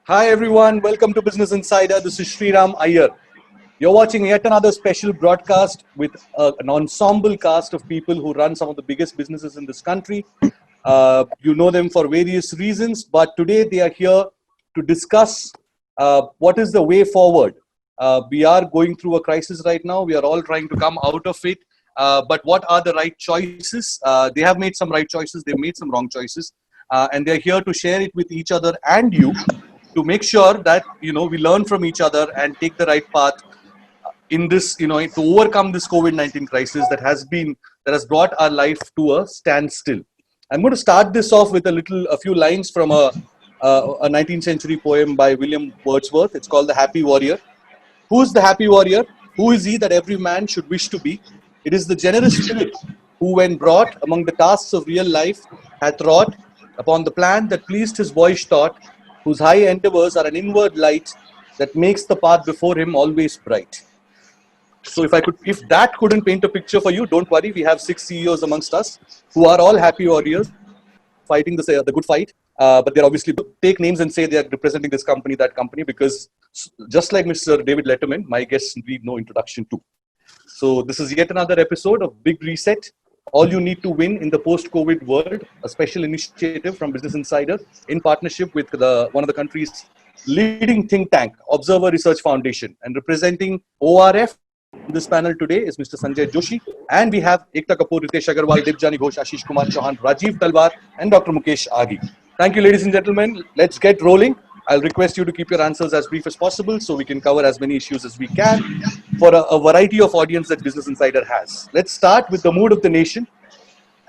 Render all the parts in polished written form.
Hi everyone, welcome to Business Insider. This is Sriram Iyer. You're watching yet another special broadcast with an ensemble cast of people who run some of the biggest businesses in this country. You know them for various reasons, but today they are here to discuss what is the way forward. We are going through a crisis right now. We are all trying to come out of it. But what are the right choices? They have made some right choices. They've made some wrong choices. And they're here to share it with each other and you, to make sure that we learn from each other and take the right path in this, to overcome this COVID-19 crisis that has brought our life to a standstill. I'm going to start this off with a few lines from a 19th century poem by William Wordsworth. It's called The Happy Warrior. Who is the happy warrior? Who is he that every man should wish to be? It is the generous spirit who, when brought among the tasks of real life, hath wrought upon the plan that pleased his boyish thought, whose high endeavors are an inward light that makes the path before him always bright. So if that couldn't paint a picture for you, don't worry. We have 6 CEOs amongst us who are all happy warriors, fighting the good fight. But they're obviously take names and say they are representing this company, that company, because just like Mr. David Letterman, my guests need no introduction too. So this is yet another episode of Big Reset. All you need to win in the post-COVID world, a special initiative from Business Insider in partnership with one of the country's leading think tank, Observer Research Foundation. And representing ORF in this panel today is Mr. Sunjoy Joshi. And we have Ekta, Kapoor, Ritesh, Agarwal, Debjani, Ghosh, Ashish, Chauhan, Rajeev, Talwar, and Dr. Mukesh, Aghi. Thank you, ladies and gentlemen. Let's get rolling. I'll request you to keep your answers as brief as possible so we can cover as many issues as we can for a variety of audience that Business Insider has. Let's start with the mood of the nation.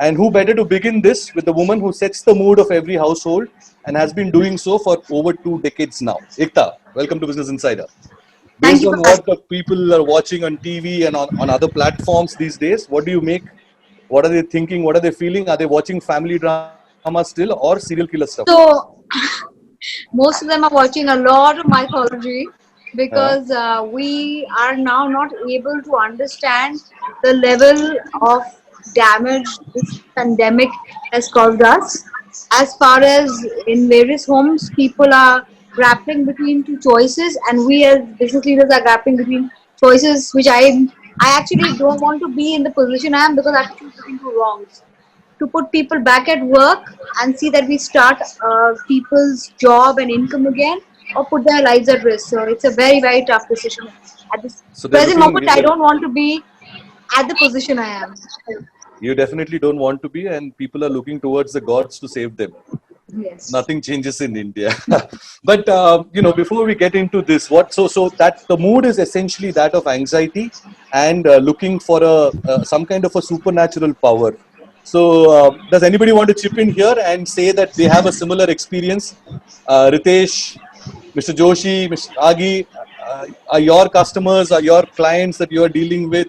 And who better to begin this with the woman who sets the mood of every household and has been doing so for over 2 decades now. Ekta, welcome to Business Insider. Based on what the people are watching on TV and on other platforms these days, what do you make? What are they thinking? What are they feeling? Are they watching family drama still or serial killer stuff? So, most of them are watching a lot of mythology because we are now not able to understand the level of damage this pandemic has caused us. As far as in various homes, people are grappling between two choices, and we as business leaders are grappling between choices which I actually don't want to be in the position I am, because I have to choose between two wrongs: to put people back at work and see that we start people's job and income again, or put their lives at risk. So it's a very, very tough decision. At this present moment, I don't want to be at the position I am. You definitely don't want to be, and people are looking towards the gods to save them. Yes. Nothing changes in India. But before we get into this, so that the mood is essentially that of anxiety and looking for some kind of a supernatural power. So does anybody want to chip in here and say that they have a similar experience? Ritesh, Mr. Joshi, Mr. Aghi, are your customers, are your clients that you are dealing with,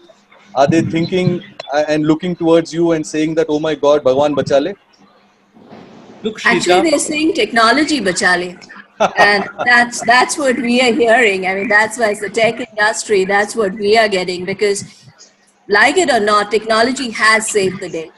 are they thinking and looking towards you and saying that, oh my God, Bhagwan Bachale? Look, actually, they're saying technology bachale. And that's what we are hearing. I mean, that's why it's the tech industry, that's what we are getting, because like it or not, technology has saved the day.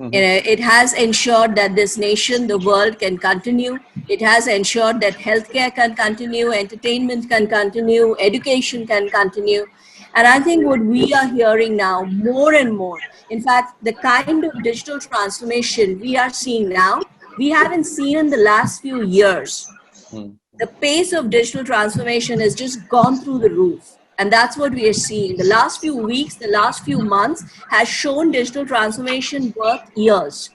It has ensured that this nation, the world, can continue. It has ensured that healthcare can continue, entertainment can continue, education can continue. And I think what we are hearing now more and more, in fact, the kind of digital transformation we are seeing now, we haven't seen in the last few years. The pace of digital transformation has just gone through the roof. And that's what we are seeing. The last few weeks, the last few months has shown digital transformation worth years.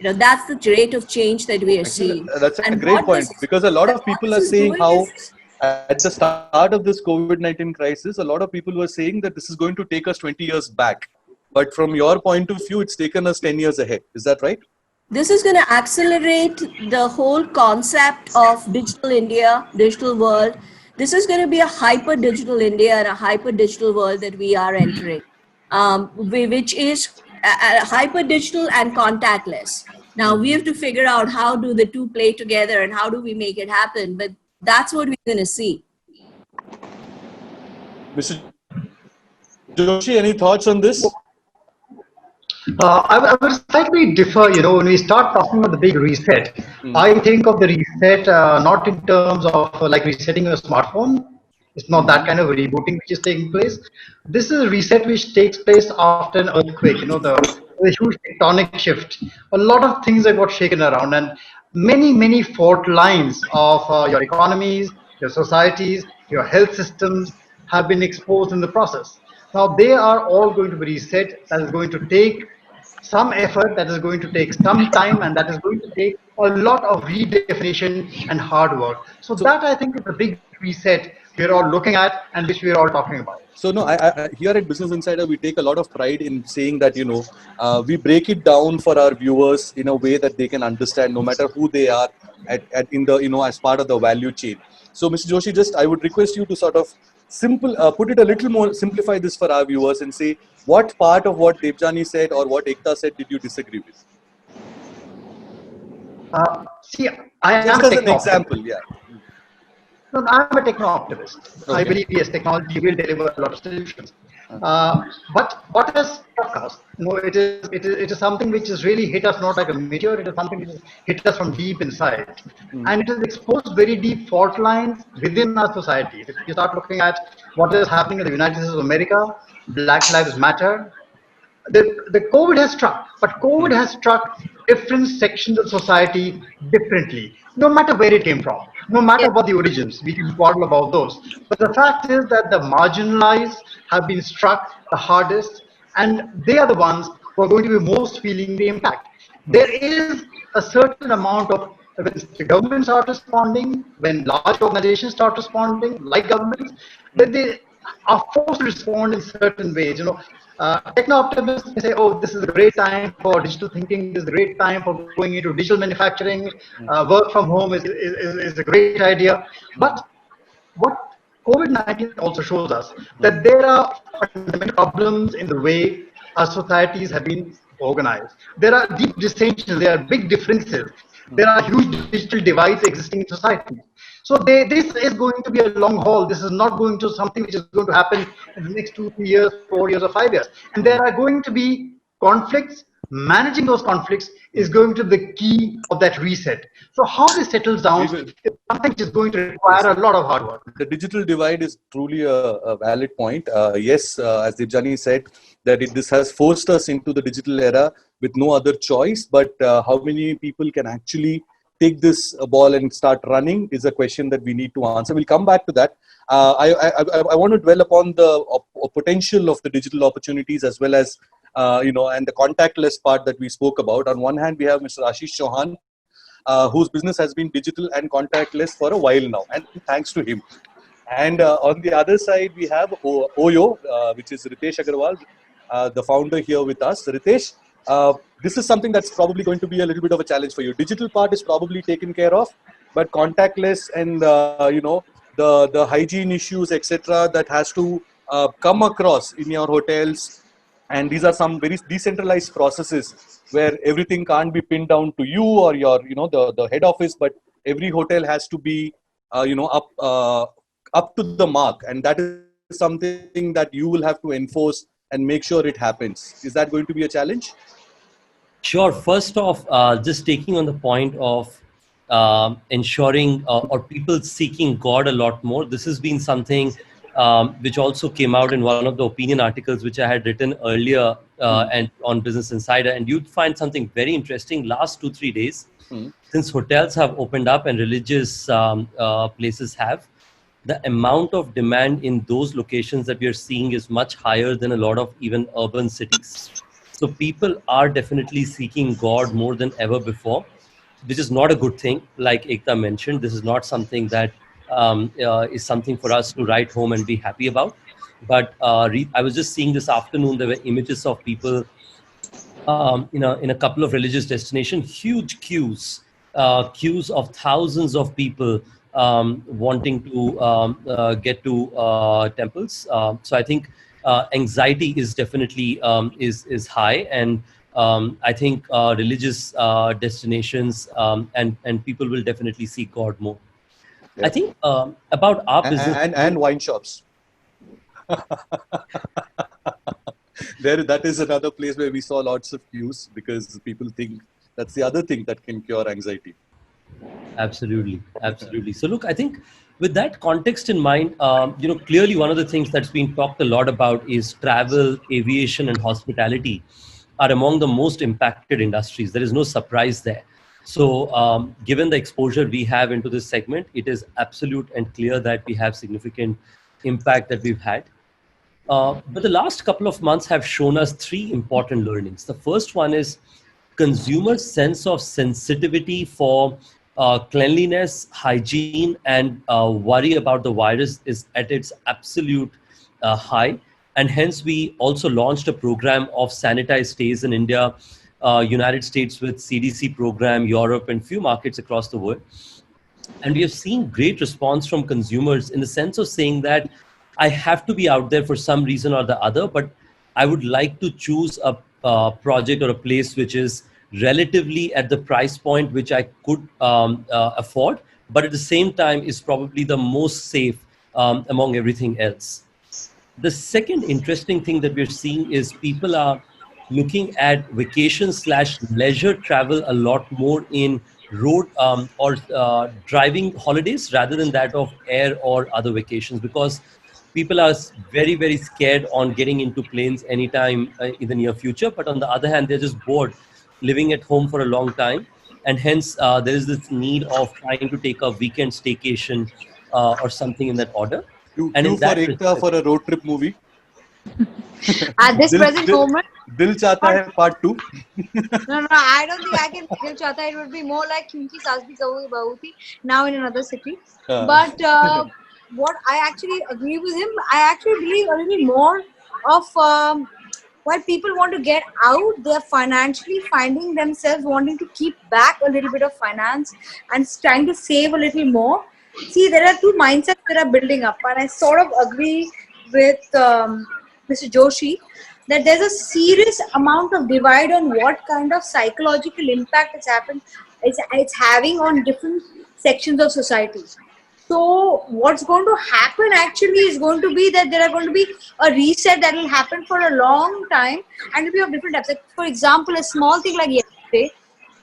That's the rate of change that we are seeing. That's a great point, because a lot of people are saying how at the start of this COVID-19 crisis, a lot of people were saying that this is going to take us 20 years back. But from your point of view, it's taken us 10 years ahead. Is that right? This is going to accelerate the whole concept of digital India, digital world. This is going to be a hyper digital India and a hyper digital world that we are entering, which is hyper digital and contactless. Now we have to figure out how do the two play together and how do we make it happen. But that's what we're going to see. Mr. Joshi, any thoughts on this? I would slightly differ. When we start talking about the big reset, Mm. I think of the reset not in terms of like resetting a smartphone. It's not that Mm-hmm. kind of rebooting which is taking place. This is a reset which takes place after an earthquake. The huge tectonic shift. A lot of things that got shaken around, and many fault lines of your economies, your societies, your health systems have been exposed in the process. Now they are all going to be reset. That is going to take some effort, that is going to take some time, and that is going to take a lot of redefinition and hard work. So So, that I think is the big reset we're all looking at and which we're all talking about. so no, here at Business Insider, we take a lot of pride in saying that we break it down for our viewers in a way that they can understand, no matter who they are at in the as part of the value chain. So, Mr. Joshi, just I would request you to sort of put it a little more, simplify this for our viewers and say what part of what Debjani said or what Ekta said did you disagree with? See, I am a Just as an techno optimist. example, yeah. No, I'm a techno optimist. I Okay. believe yes, technology will deliver a lot of solutions. Uh, But what has struck us? It is something which has really hit us not like a meteor. It is something which has hit us from deep inside, mm, and it has exposed very deep fault lines within our society. If you start looking at what is happening in the United States of America, Black Lives Matter, the COVID has struck, but COVID mm, has struck different sections of society differently, no matter where it came from, no Yeah. matter what the origins. We can quarrel about those. But the fact is that the marginalized have been struck the hardest, and they are the ones who are going to be most feeling the impact. mm. There is a certain amount of when the governments start responding, when large organizations start responding, like governments, that they are forced to respond in certain ways. Techno optimists may say, "Oh, this is a great time for digital thinking. This is a great time for going into digital manufacturing. Work from home is a great idea." But what COVID-19 also shows us that there are fundamental problems in the way our societies have been organized. There are deep dissensions, there are big differences, there are huge digital divides existing in society. So this is going to be a long haul. This is not going to something which is going to happen in the next 2, 3 years, 4 years, or 5 years. And there are going to be conflicts. Managing those conflicts is going to be the key of that reset. So how this settles We down will. is something which is going to Yes. require a lot of hard work. The digital divide is truly a valid point. Yes, as Debjani said, that this has forced us into the digital era with no other choice. But how many people can actually take this ball and start running is a question that we need to answer. We'll come back to that. I want to dwell upon the potential of the digital opportunities as well as and the contactless part that we spoke about. On one hand, we have Mr. Ashish Chauhan, whose business has been digital and contactless for a while now, and thanks to him. And on the other side, we have Oyo, which is Ritesh Agarwal, the founder here with us. Ritesh, this is something that's probably going to be a little bit of a challenge for you. Digital part is probably taken care of, but contactless and the hygiene issues, etc., that has to come across in your hotels, and these are some very decentralized processes where everything can't be pinned down to you or your the head office, but every hotel has to be up to the mark, and that is something that you will have to enforce and make sure it happens. Is that going to be a challenge? Sure. First off, just taking on the point of ensuring or people seeking God a lot more. This has been something which also came out in one of the opinion articles which I had written earlier and on Business Insider. And you'd find something very interesting. Last 2-3 days, since hotels have opened up and religious places have, the amount of demand in those locations that we are seeing is much higher than a lot of even urban cities. So people are definitely seeking God more than ever before, which is not a good thing. Like Ekta mentioned, this is not something that is something for us to write home and be happy about. But I was just seeing this afternoon, there were images of people in a couple of religious destinations, huge queues of thousands of people wanting to get to temples. So I think anxiety is definitely is high, and I think religious destinations and people will definitely seek God more. Yeah. I think about our business and wine shops. That is another place where we saw lots of queues because people think that's the other thing that can cure anxiety. Absolutely, absolutely. So look, I think with that context in mind, clearly one of the things that's been talked a lot about is travel, aviation, and hospitality are among the most impacted industries. There is no surprise there. So, given the exposure we have into this segment, it is absolute and clear that we have significant impact that we've had. But the last couple of months have shown us three important learnings. The first one is consumers' sense of sensitivity for cleanliness, hygiene, and worry about the virus is at its absolute high. And hence, we also launched a program of sanitized stays in India, United States with CDC program, Europe, and few markets across the world. And we have seen great response from consumers in the sense of saying that I have to be out there for some reason or the other, but I would like to choose a project or a place which is relatively at the price point which I could afford, but at the same time is probably the most safe among everything else. The second interesting thing that we're seeing is people are looking at vacation slash leisure travel a lot more in road or driving holidays rather than that of air or other vacations, because people are very, very scared on getting into planes anytime in the near future. But on the other hand, they're just bored living at home for a long time. And hence, there is this need of trying to take a weekend staycation or something in that order. And Queue in for that Ekta respect, for a road trip movie. At this Dil, present Dil, moment, Dil Chahta Hai Part 2. no, I don't think I can Dil Chahta. It would be more like Kyunki Saas Bhi Bahu Thi, now in another city. But what I actually agree with him, I actually believe a little more of while people want to get out, they're financially finding themselves wanting to keep back a little bit of finance and trying to save a little more. See, there are two mindsets that are building up, and I sort of agree with Mr. Joshi that there's a serious amount of divide on what kind of psychological impact it's having on different sections of society. So what's going to happen actually is going to be that there are going to be a reset that will happen for a long time, and it will be of different types. Like, for example, a small thing like yesterday,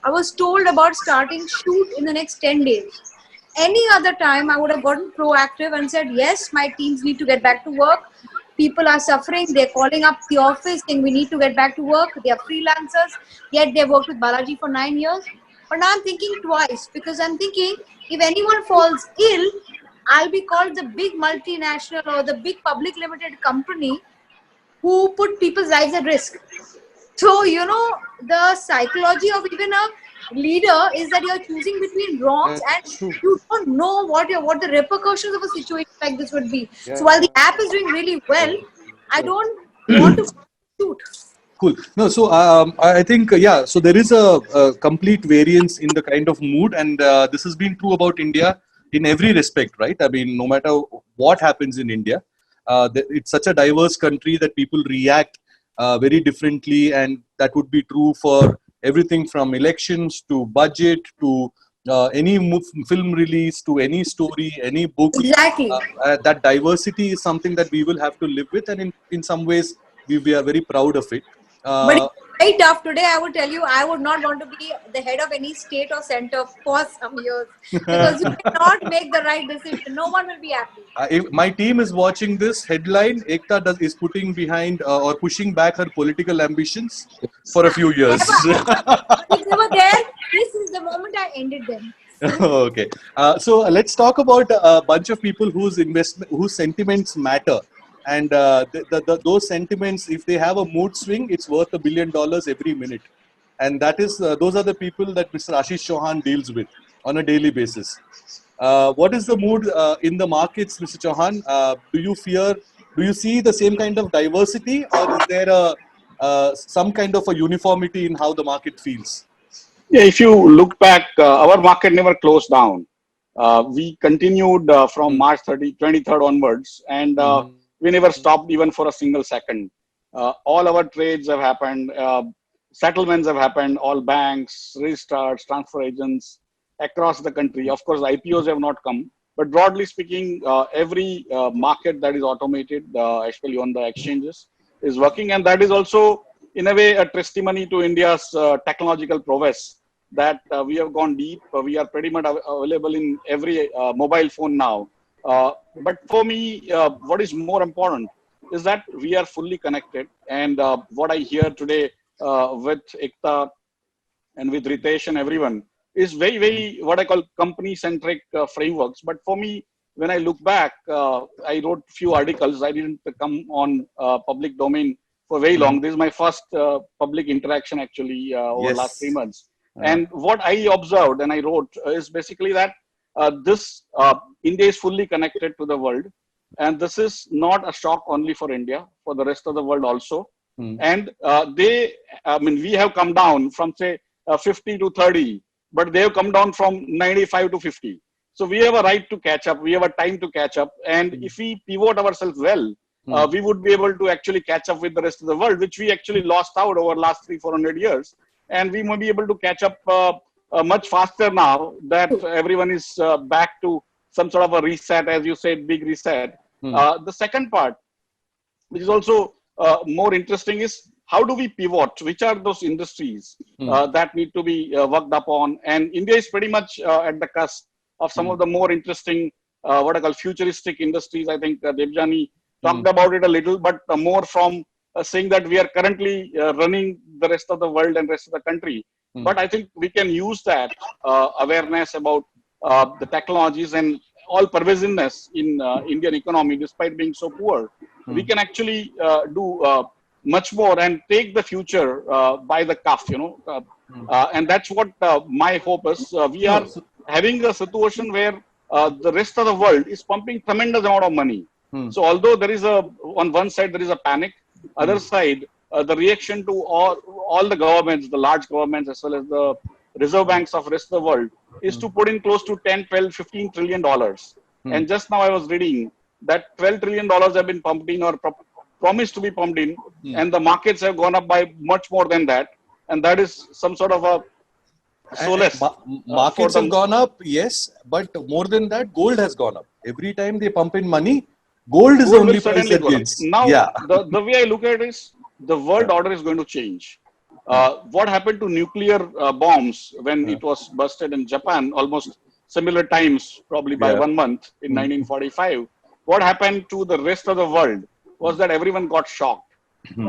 I was told about starting shoot in the next 10 days. Any other time, I would have gotten proactive and said, yes, my teams need to get back to work. People are suffering. They're calling up the office saying we need to get back to work. They are freelancers, yet they've worked with Balaji for 9 years. But now I'm thinking twice because I'm thinking if anyone falls ill, I'll be called the big multinational or the big public limited company who put people's lives at risk. So, the psychology of even a leader is that you're choosing between wrongs and True. you don't know what the repercussions of a situation like this would be. Yeah. So while the app is doing really well, I don't want to shoot. Cool. No, so I think so there is a complete variance in the kind of mood, and this has been true about India in every respect, right? I mean, no matter what happens in India, it's such a diverse country that people react very differently, and that would be true for everything from elections to budget to any film release to any story, any book. Exactly. That diversity is something that we will have to live with, and in some ways we are very proud of it. But it's very tough today. I would tell you, I would not want to be the head of any state or center for some years because you cannot make the right decision. No one will be happy. If my team is watching this headline, Ekta is putting behind or pushing back her political ambitions for a few years. But if they were there, this is the moment I ended them. Okay. So let's talk about a bunch of people whose sentiments matter. And those sentiments, if they have a mood swing, it's worth $1 billion every minute. And that is those are the people that Mr. Ashish Chauhan deals with on a daily basis. What is the mood in the markets, Mr. Chauhan? Do you see the same kind of diversity, or is there some kind of a uniformity in how the market feels? Yeah, if you look back, our market never closed down. We continued from March 23rd onwards, and we never stopped even for a single second. All our trades have happened, settlements have happened, all banks, registrars, transfer agents across the country. Of course, IPOs have not come, but broadly speaking, every market that is automated, especially on the exchanges, is working. And that is also, in a way, a testimony to India's technological prowess, that we have gone deep. We are pretty much available in every mobile phone now. But for me, what is more important is that we are fully connected. And what I hear today with Ekta and with Ritesh and everyone is very, very what I call company-centric frameworks. But for me, when I look back, I wrote few articles. I didn't come on public domain for very long. This is my first public interaction actually over the last 3 months. And what I observed and I wrote is basically that India is fully connected to the world. And this is not a shock only for India, for the rest of the world also. And we have come down from say 50 to 30, but they have come down from 95 to 50. So we have a right to catch up. We have a time to catch up. And if we pivot ourselves well, we would be able to actually catch up with the rest of the world, which we actually lost out over the last 300-400 years. And we may be able to catch up much faster now that everyone is back to some sort of a reset, as you said, big reset. The second part, which is also more interesting, is how do we pivot? Which are those industries that need to be worked upon? And India is pretty much at the cusp of some of the more interesting, what I call futuristic industries. I think Debjani talked about it a little, but more from saying that we are currently running the rest of the world and rest of the country. But I think we can use that awareness about the technologies and all pervasiveness in Indian economy, despite being so poor. We can actually do much more and take the future by the cuff, and that's what my hope is. We are having a situation where the rest of the world is pumping tremendous amount of money. So although there is on one side there is a panic, other side the reaction to all the governments, the large governments as well as the reserve banks of rest of the world, is to put in close to 10, 12, 15 trillion dollars. And just now I was reading that 12 trillion dollars have been pumped in or promised to be pumped in, and the markets have gone up by much more than that. And that is some sort of a solace. Markets have gone up, yes, but more than that, gold has gone up. Every time they pump in money, gold is the only price that gets. Now, the way I look at it is the world order is going to change. What happened to nuclear bombs when it was busted in Japan, almost similar times, probably by 1 month in 1945. What happened to the rest of the world was that everyone got shocked.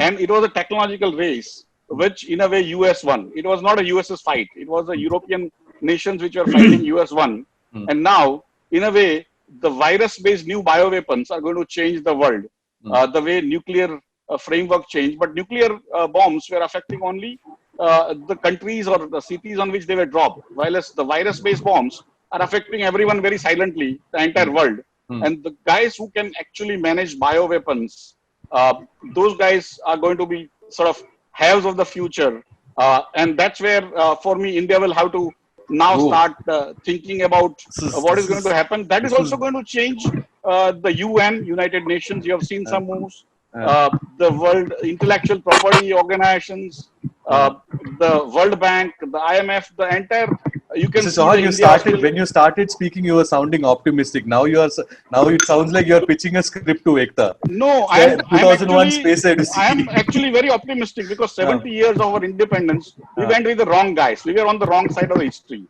And it was a technological race, which in a way US won. It was not a US's fight. It was the European nations which were fighting, US won. And now, in a way, the virus-based new bioweapons are going to change the world. The way nuclear framework changed, but nuclear bombs were affecting only the countries or the cities on which they were dropped, while as the virus-based bombs are affecting everyone very silently, the entire world. And the guys who can actually manage bioweapons, those guys are going to be sort of haves of the future. And that's where, for me, India will have to now start thinking about what is going to happen. That is also going to change the UN, United Nations. You have seen some moves. The World Intellectual Property Organizations, the World Bank, the IMF, the entire. You can see Chauhan, when you started speaking, you were sounding optimistic. Now it sounds like you are pitching a script to Ekta. No, I'm actually very optimistic because 70 years of our independence, we went with the wrong guys. We were on the wrong side of the history.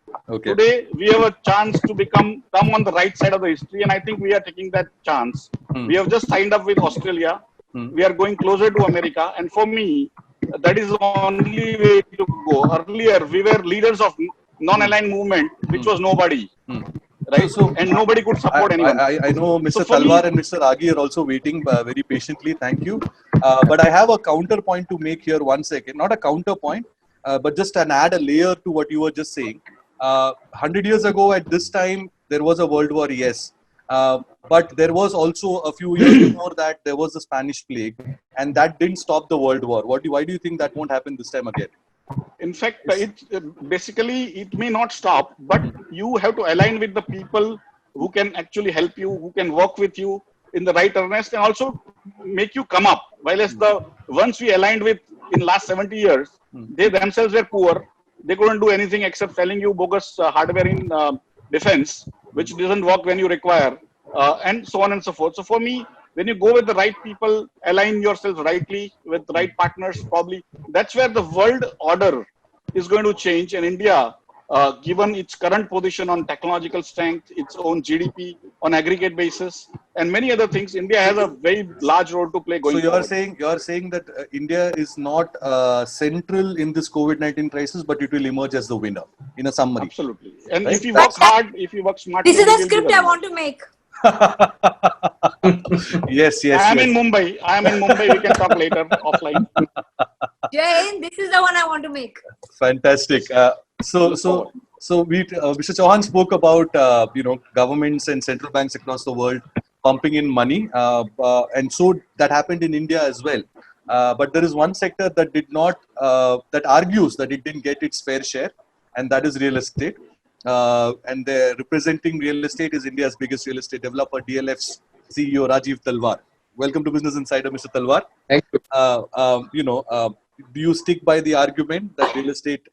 Today, we have a chance to come on the right side of the history, and I think we are taking that chance. We have just signed up with Australia. We are going closer to America, and for me, that is the only way to go. Earlier, we were leaders of non-aligned movement, which was nobody, right? And nobody could support anyone. I know Mr. Talwar and Mr. Aghi are also waiting very patiently. Thank you. But I have a counterpoint to make here. 1 second. Not a counterpoint, but just an add a layer to what you were just saying. 100 years ago at this time, there was a world war, yes. But there was also a few years before that, there was the Spanish plague. And that didn't stop the world war. Why do you think that won't happen this time again? In fact, it may not stop, but you have to align with the people who can actually help you, who can work with you in the right earnest and also make you come up. While as the ones we aligned with in last 70 years, they themselves were poor. They couldn't do anything except selling you bogus hardware in defense, which doesn't work when you require, and so on and so forth. So for me, when you go with the right people, align yourself rightly with the right partners, probably that's where the world order is going to change. And India, given its current position on technological strength, its own GDP on aggregate basis, and many other things, India has a very large role to play So going forward. you're saying that India is not central in this COVID-19 crisis, but it will emerge as the winner in a summary. Absolutely. And Right? if you work hard, if you work smartly, This is we the will be script the I winner. want to make. Yes, I am yes. in Mumbai. I am in Mumbai. We can talk later offline. Jane, this is the one I want to make. Fantastic. So Mr. Chauhan spoke about governments and central banks across the world pumping in money, and so that happened in India as well. But there is one sector that did not, that argues that it didn't get its fair share, and that is real estate. And the representing real estate is India's biggest real estate developer, DLF's CEO Rajeev Talwar. Welcome to Business Insider, Mr. Talwar. Thank you. Do you stick by the argument that real estate?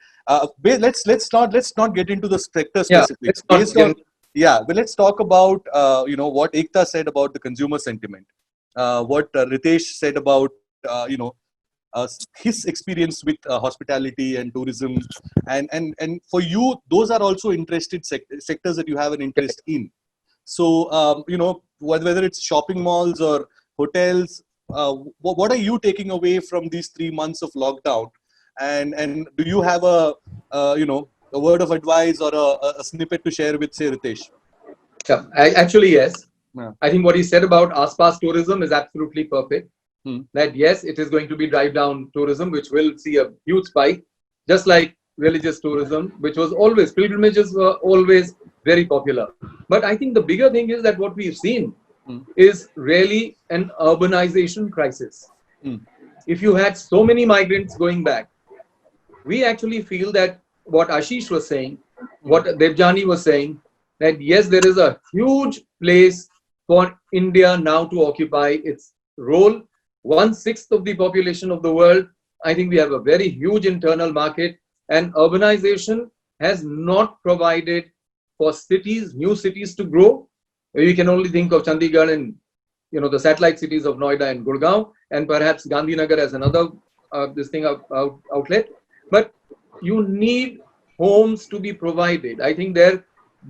Let's not get into the sector specifics. But let's talk about what Ekta said about the consumer sentiment, what Ritesh said about his experience with hospitality and tourism, and for you, those are also interested sectors that you have an interest in. So whether it's shopping malls or hotels, what are you taking away from these 3 months of lockdown? And do you have a word of advice or a snippet to share with, say, Ritesh? Yeah, actually, yes. Yeah. I think what he said about Aspas tourism is absolutely perfect. That yes, it is going to be drive down tourism, which will see a huge spike, just like religious tourism, which was always, pilgrimages were always very popular. But I think the bigger thing is that what we've seen is really an urbanization crisis. If you had so many migrants going back, we actually feel that what Ashish was saying, what Debjani was saying, that yes, there is a huge place for India now to occupy its role. 1/6 of the population of the world. I think we have a very huge internal market, and urbanization has not provided for cities, new cities to grow. We can only think of Chandigarh and the satellite cities of Noida and Gurgaon, and perhaps Gandhinagar as another outlet. But you need homes to be provided. I think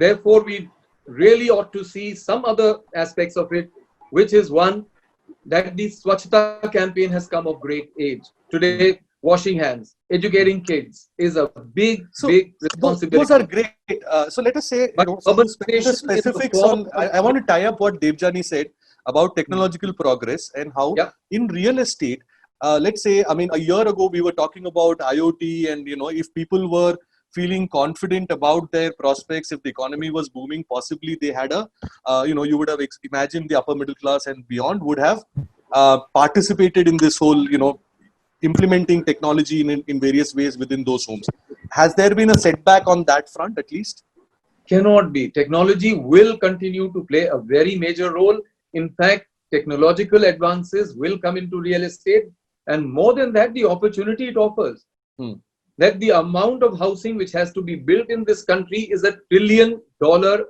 therefore we really ought to see some other aspects of it, which is one, that the Swachhata campaign has come of great age. Today, washing hands, educating kids is a big responsibility. Those are great. So let us say, the specifics on, I want to tie up what Debjani said about technological progress and how in real estate, let's say, a year ago, we were talking about IoT and, if people were feeling confident about their prospects, if the economy was booming, possibly they had you would have imagined the upper middle class and beyond would have participated in this whole, implementing technology in various ways within those homes. Has there been a setback on that front, at least? Cannot be. Technology will continue to play a very major role. In fact, technological advances will come into real estate, and more than that, the opportunity it offers. That the amount of housing which has to be built in this country is $1 trillion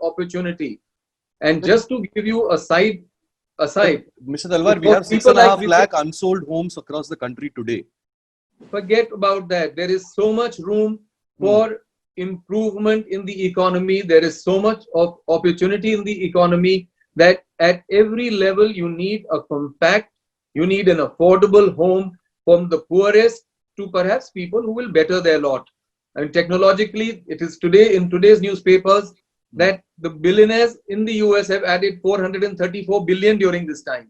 opportunity. And just to give you a side, Mr. Talwar, we have 6.5 lakh unsold homes across the country today. Forget about that. There is so much room for improvement in the economy. There is so much of opportunity in the economy that at every level you need a compact, you need an affordable home from the poorest to perhaps people who will better their lot. And technologically, it is today in today's newspapers that the billionaires in the US have added 434 billion during this time.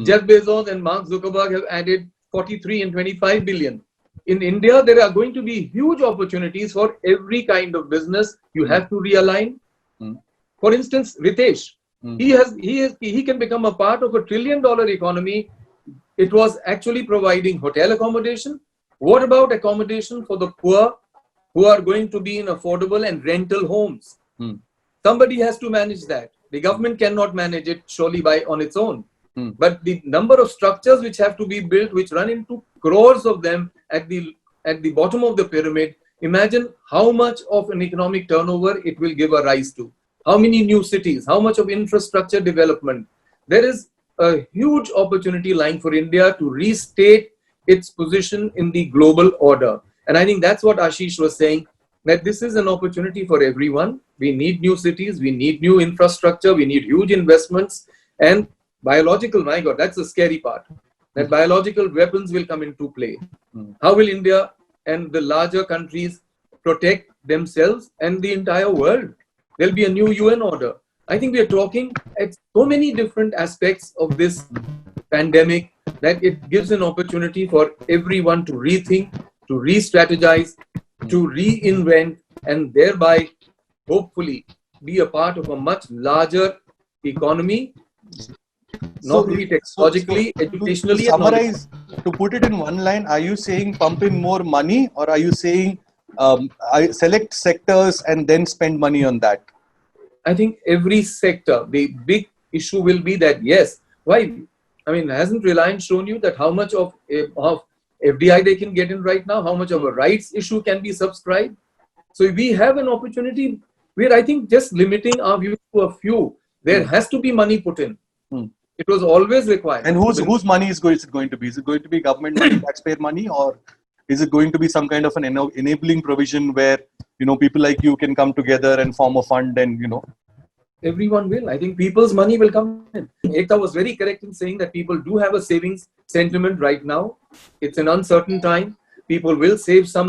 Jeff Bezos and Mark Zuckerberg have added 43 and 25 billion. In India, there are going to be huge opportunities for every kind of business. You have to realign. For instance, Ritesh, he can become a part of $1 trillion economy. It was actually providing hotel accommodation. What about accommodation for the poor who are going to be in affordable and rental homes? Somebody has to manage that. The government cannot manage it surely on its own. But the number of structures which have to be built, which run into crores of them at the bottom of the pyramid, imagine how much of an economic turnover it will give a rise to. How many new cities, how much of infrastructure development. There is a huge opportunity lying for India to restate its position in the global order. And I think that's what Ashish was saying, that this is an opportunity for everyone. We need new cities, we need new infrastructure, we need huge investments, and biological, my God, that's the scary part, that biological weapons will come into play. How will India and the larger countries protect themselves and the entire world? There'll be a new UN order. I think we are talking at so many different aspects of this pandemic that it gives an opportunity for everyone to rethink, to re-strategize, to reinvent, and thereby hopefully be a part of a much larger economy, not only technologically, educationally. To summarize, to put it in one line, are you saying pump in more money, or are you saying select sectors and then spend money on that? I think every sector, the big issue will be that, yes, why? I mean, hasn't Reliance shown you that how much of FDI they can get in right now, how much of a rights issue can be subscribed? So we have an opportunity where I think just limiting our view to a few, there has to be money put in. It was always required. And whose money is it going to be? Is it going to be government money, taxpayer money, or is it going to be some kind of an enabling provision where, you know, people like you can come together and form a fund and, you know? Everyone will. I think people's money will come in. Ekta was very correct in saying that people do have a savings sentiment right now. It's an uncertain time. People will save some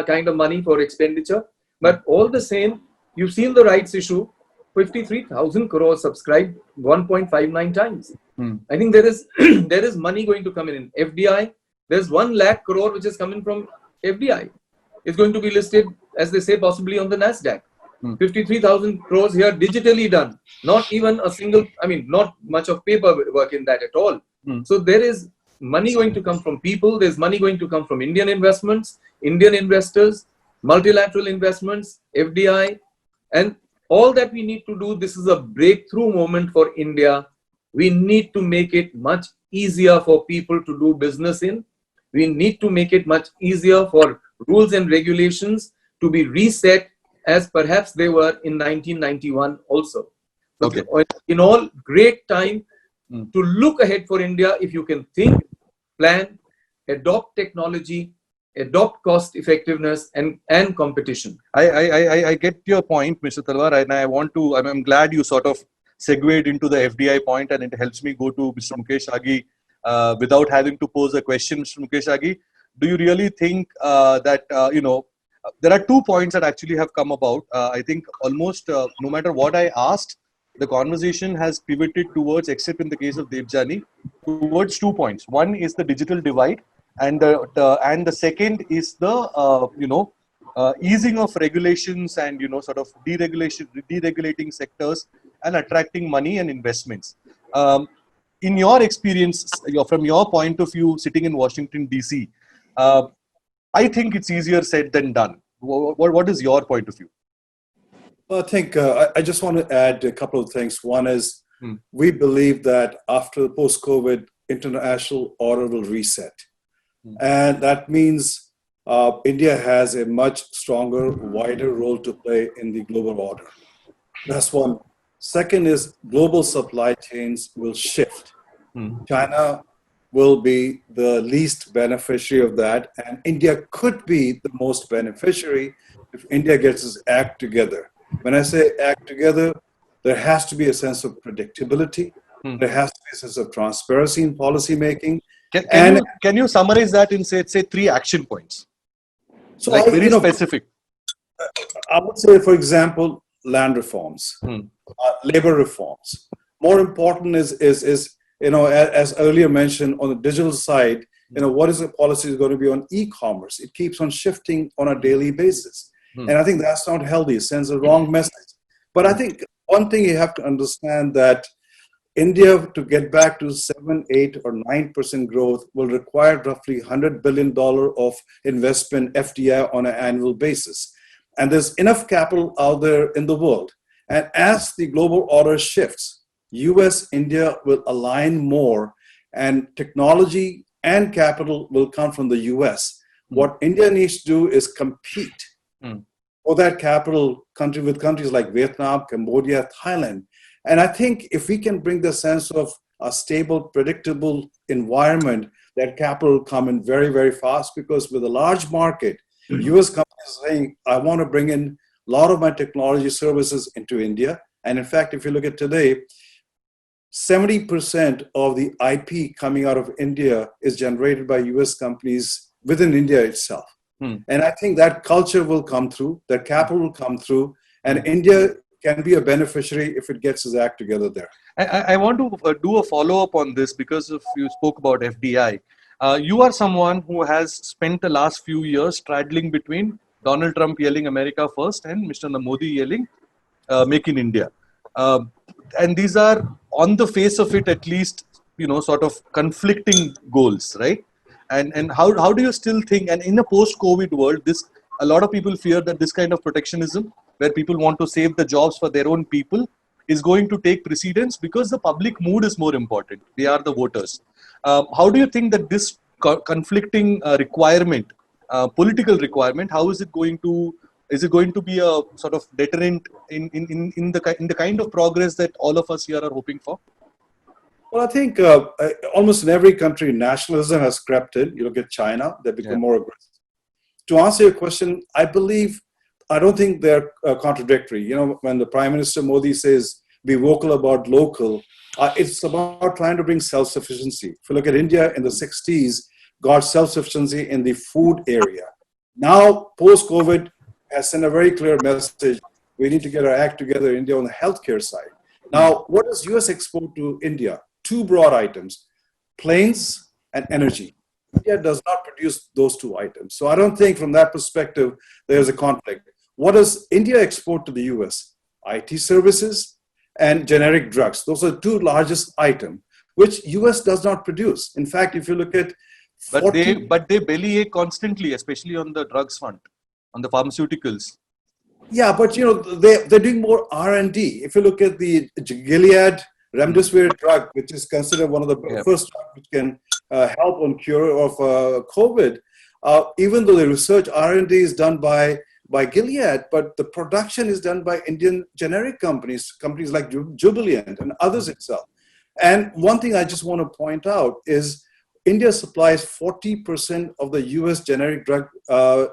kind of money for expenditure. But all the same, you've seen the rights issue, 53,000 crores subscribed 1.59 times. I think there is money going to come in FDI. There's 1 lakh crore which is coming from FDI. It's going to be listed, as they say, possibly on the Nasdaq. 53,000 crores here digitally done. Not even a single, I mean, not much of paperwork in that at all. So there is money going to come from people. There's money going to come from Indian investments, Indian investors, multilateral investments, FDI, and all that we need to do. This is a breakthrough moment for India. We need to make it much easier for people to do business in. We need to make it much easier for rules and regulations to be reset as perhaps they were in 1991 also. So okay. In all, great time to look ahead for India if you can think, plan, adopt technology, adopt cost effectiveness and competition. I get your point, Mr. Talwar, and I'm glad you sort of segued into the FDI point, and it helps me go to Mr. Mukesh Aghi without having to pose a question. Mr. Mukesh Aghi, do you really think that, there are 2 points that actually have come about. I think almost no matter what I asked, the conversation has pivoted towards, except in the case of Debjani, towards 2 points. One is the digital divide, and the second is the easing of regulations and sort of deregulating sectors and attracting money and investments. In your experience, from your point of view, sitting in Washington DC, I think it's easier said than done. What is your point of view? Well, I think I just want to add a couple of things. One is we believe that after the post-COVID, international order will reset. And that means India has a much stronger, wider role to play in the global order. That's one. Second is global supply chains will shift. China will be the least beneficiary of that, and India could be the most beneficiary if India gets its act together. When I say act together, there has to be a sense of predictability. There has to be a sense of transparency in policy making. Can you summarize that in say 3 action points? So like very specific. I would say, for example, land reforms, labor reforms. More important is as earlier mentioned, on the digital side, what is the policy is going to be on e-commerce? It keeps on shifting on a daily basis. And I think that's not healthy. It sends a wrong message. But I think one thing you have to understand that India, to get back to 7, 8, or 9% growth, will require roughly $100 billion of investment FDI on an annual basis. And there's enough capital out there in the world. And as the global order shifts, US, India will align more, and technology and capital will come from the US. What India needs to do is compete for that capital with countries like Vietnam, Cambodia, Thailand. And I think if we can bring the sense of a stable, predictable environment, that capital will come in very, very fast, because with a large market, US companies are saying, I want to bring in a lot of my technology services into India. And in fact, if you look at today, 70% of the IP coming out of India is generated by US companies within India itself. And I think that culture will come through, that capital will come through, and India can be a beneficiary if it gets its act together there. I want to do a follow-up on this, because if you spoke about FDI. You are someone who has spent the last few years straddling between Donald Trump yelling America first and Mr. Modi yelling Make in India. And these are, on the face of it at least, sort of conflicting goals, right? And how do you still think, and in a post-COVID world, a lot of people fear that this kind of protectionism, where people want to save the jobs for their own people, is going to take precedence, because the public mood is more important. They are the voters. How do you think that this conflicting requirement, political requirement, how is it going to be a sort of deterrent in the kind of progress that all of us here are hoping for? Well, I think almost in every country, nationalism has crept in. You look at China, they become more aggressive. To answer your question, I don't think they're contradictory. When the Prime Minister Modi says, be vocal about local, it's about trying to bring self-sufficiency. If you look at India in the 60s, got self-sufficiency in the food area. Now, post-COVID has sent a very clear message. We need to get our act together in India on the healthcare side. Now, what does US export to India? Two broad items, planes and energy. India does not produce those two items. So I don't think from that perspective, there's a conflict. What does India export to the US? IT services and generic drugs. Those are the two largest items, which US does not produce. In fact, if you look at... But they bellyache constantly, especially on the drugs front, on the pharmaceuticals. Yeah, but they're doing more R&D. If you look at the Gilead remdesivir drug, which is considered one of the first drugs which can help on cure of COVID, even though the research R&D is done by Gilead, but the production is done by Indian generic companies like Jubilant and others itself. And one thing I just want to point out is India supplies 40% of the US generic drug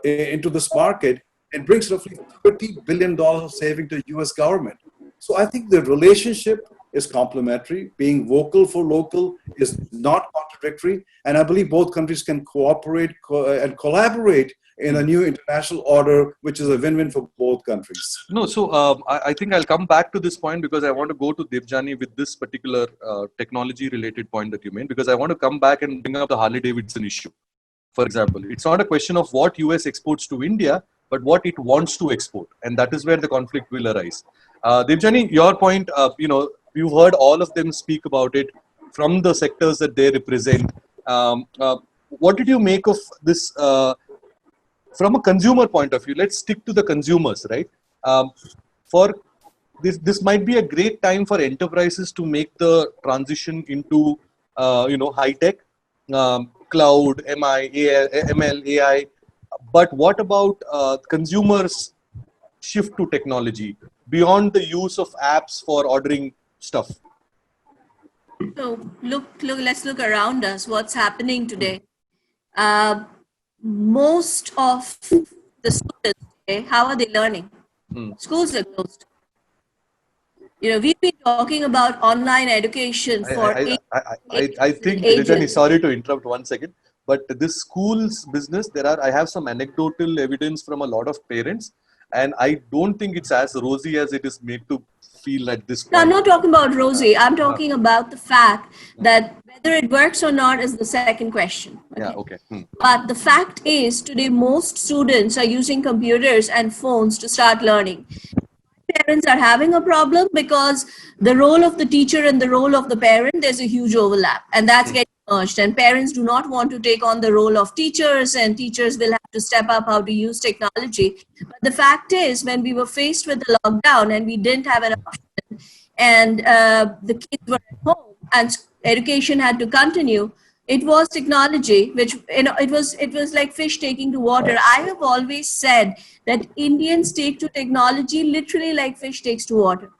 into this market, and brings roughly $30 billion of saving to the US government. So I think the relationship is complementary. Being vocal for local is not contradictory. And I believe both countries can cooperate and collaborate in a new international order, which is a win-win for both countries. No, so I think I'll come back to this point, because I want to go to Debjani with this particular technology-related point that you made, because I want to come back and bring up the Harley-Davidson issue. For example, it's not a question of what US exports to India, but what it wants to export. And that is where the conflict will arise. Debjani, your point, you've heard all of them speak about it from the sectors that they represent. What did you make of this from a consumer point of view? Let's stick to the consumers, right? For this might be a great time for enterprises to make the transition into, high tech, cloud, ML, AI. But what about consumers' shift to technology beyond the use of apps for ordering stuff? So let's look around us. What's happening today? Most of the students today, how are they learning? Schools are closed. We've been talking about online education for I think, Debjani, sorry to interrupt 1 second. But this school's business, I have some anecdotal evidence from a lot of parents, and I don't think it's as rosy as it is made to feel at this point. No, I'm not talking about rosy. I'm talking about the fact that whether it works or not is the second question. Okay? Yeah, okay. But the fact is, today most students are using computers and phones to start learning. Parents are having a problem because the role of the teacher and the role of the parent, there's a huge overlap, and that's getting merged. And parents do not want to take on the role of teachers, and teachers will have to step up how to use technology. But the fact is, when we were faced with the lockdown and we didn't have an option, and the kids were at home and education had to continue, it was technology, which it was like fish taking to water. I have always said that Indians take to technology literally like fish takes to water.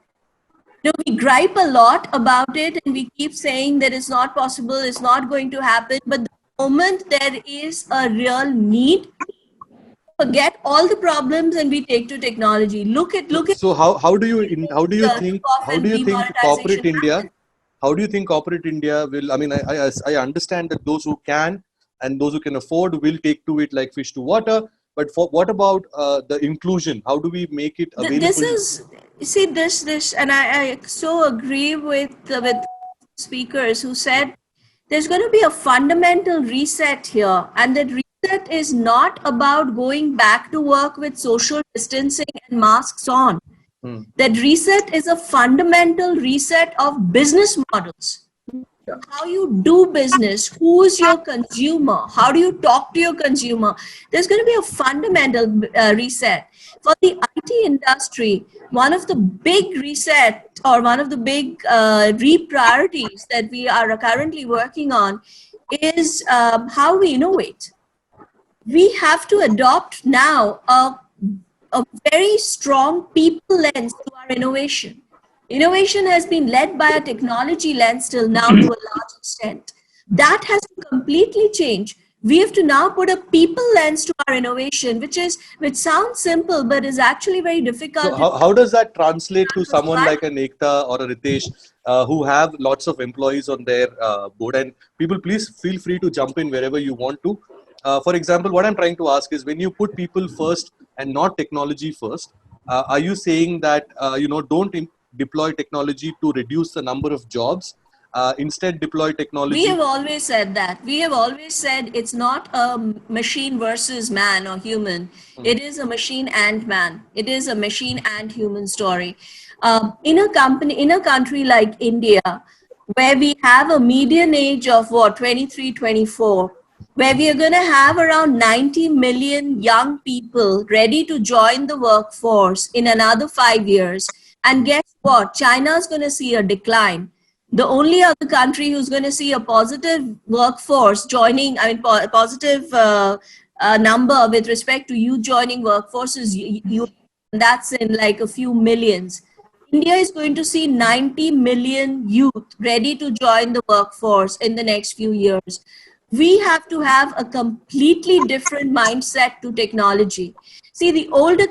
we gripe a lot about it and we keep saying that it's not possible, it's not going to happen. But the moment there is a real need, forget all the problems and we take to technology. Look at So how do you think demonetization corporate India? happens. How do you think corporate India will? I mean, I understand that those who can and those who can afford will take to it like fish to water. But what about the inclusion? How do we make it available? This is, see, this, and I so agree with speakers who said there's going to be a fundamental reset here, and that reset is not about going back to work with social distancing and masks on. That reset is a fundamental reset of business models. How you do business, who is your consumer, how do you talk to your consumer. There's going to be a fundamental reset. For the IT industry, one of the big reset or one of the big re-priorities that we are currently working on is how we innovate. We have to adopt now a very strong people lens to our innovation. Innovation has been led by a technology lens till now to a large extent. That has to completely change. We have to now put a people lens to our innovation, which sounds simple, but is actually very difficult. So how does that translate to someone like an Ekta or a Ritesh who have lots of employees on their board? And people, please feel free to jump in wherever you want to. For example, what I'm trying to ask is, when you put people first and not technology first, are you saying that don't deploy technology to reduce the number of jobs? Instead, deploy technology. We have always said that. We have always said it's not a machine versus man or human. It is a machine and man. It is a machine and human story. In a country like India, where we have a median age of 23, 24, where we are going to have around 90 million young people ready to join the workforce in another 5 years. And guess what? China is going to see a decline. The only other country who's going to see a positive workforce joining, positive number with respect to youth joining workforce is you. That's in like a few millions. India is going to see 90 million youth ready to join the workforce in the next few years. We have to have a completely different mindset to technology. See, the older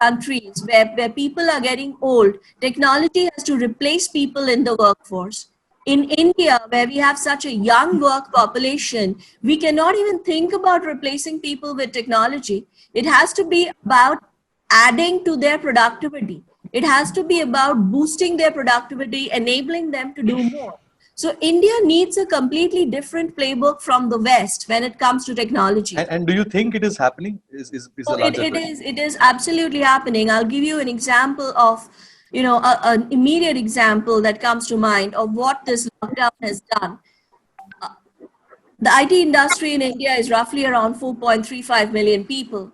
countries where people are getting old, technology has to replace people in the workforce. In India, where we have such a young work population, we cannot even think about replacing people with technology. It has to be about adding to their productivity. It has to be about boosting their productivity, enabling them to do more. So India needs a completely different playbook from the West when it comes to technology. And do you think it is happening? It is absolutely happening. I'll give you an example of, an immediate example that comes to mind of what this lockdown has done. The IT industry in India is roughly around 4.35 million people.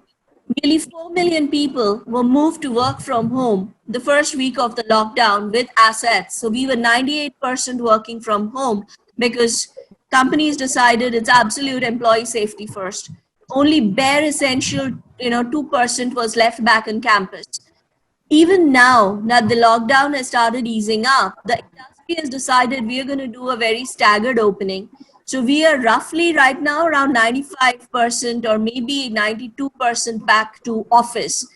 Nearly 4 million people were moved to work from home the first week of the lockdown with assets. So we were 98% working from home because companies decided it's absolute employee safety first. Only bare essential, 2% was left back on campus. Even now that the lockdown has started easing up, the industry has decided we are going to do a very staggered opening. So we are roughly right now around 95% or maybe 92% back to office.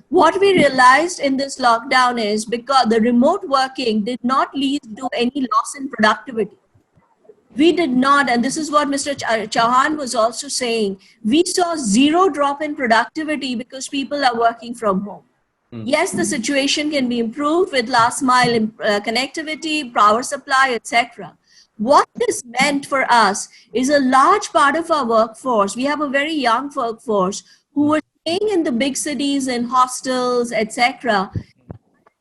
What we realized in this lockdown is because the remote working did not lead to any loss in productivity. We did not, and this is what Mr. Chauhan was also saying, we saw zero drop in productivity because people are working from home. Yes, the situation can be improved with last mile connectivity, power supply, etc. What this meant for us is a large part of our workforce. We have a very young workforce who were staying in the big cities in hostels, etc.,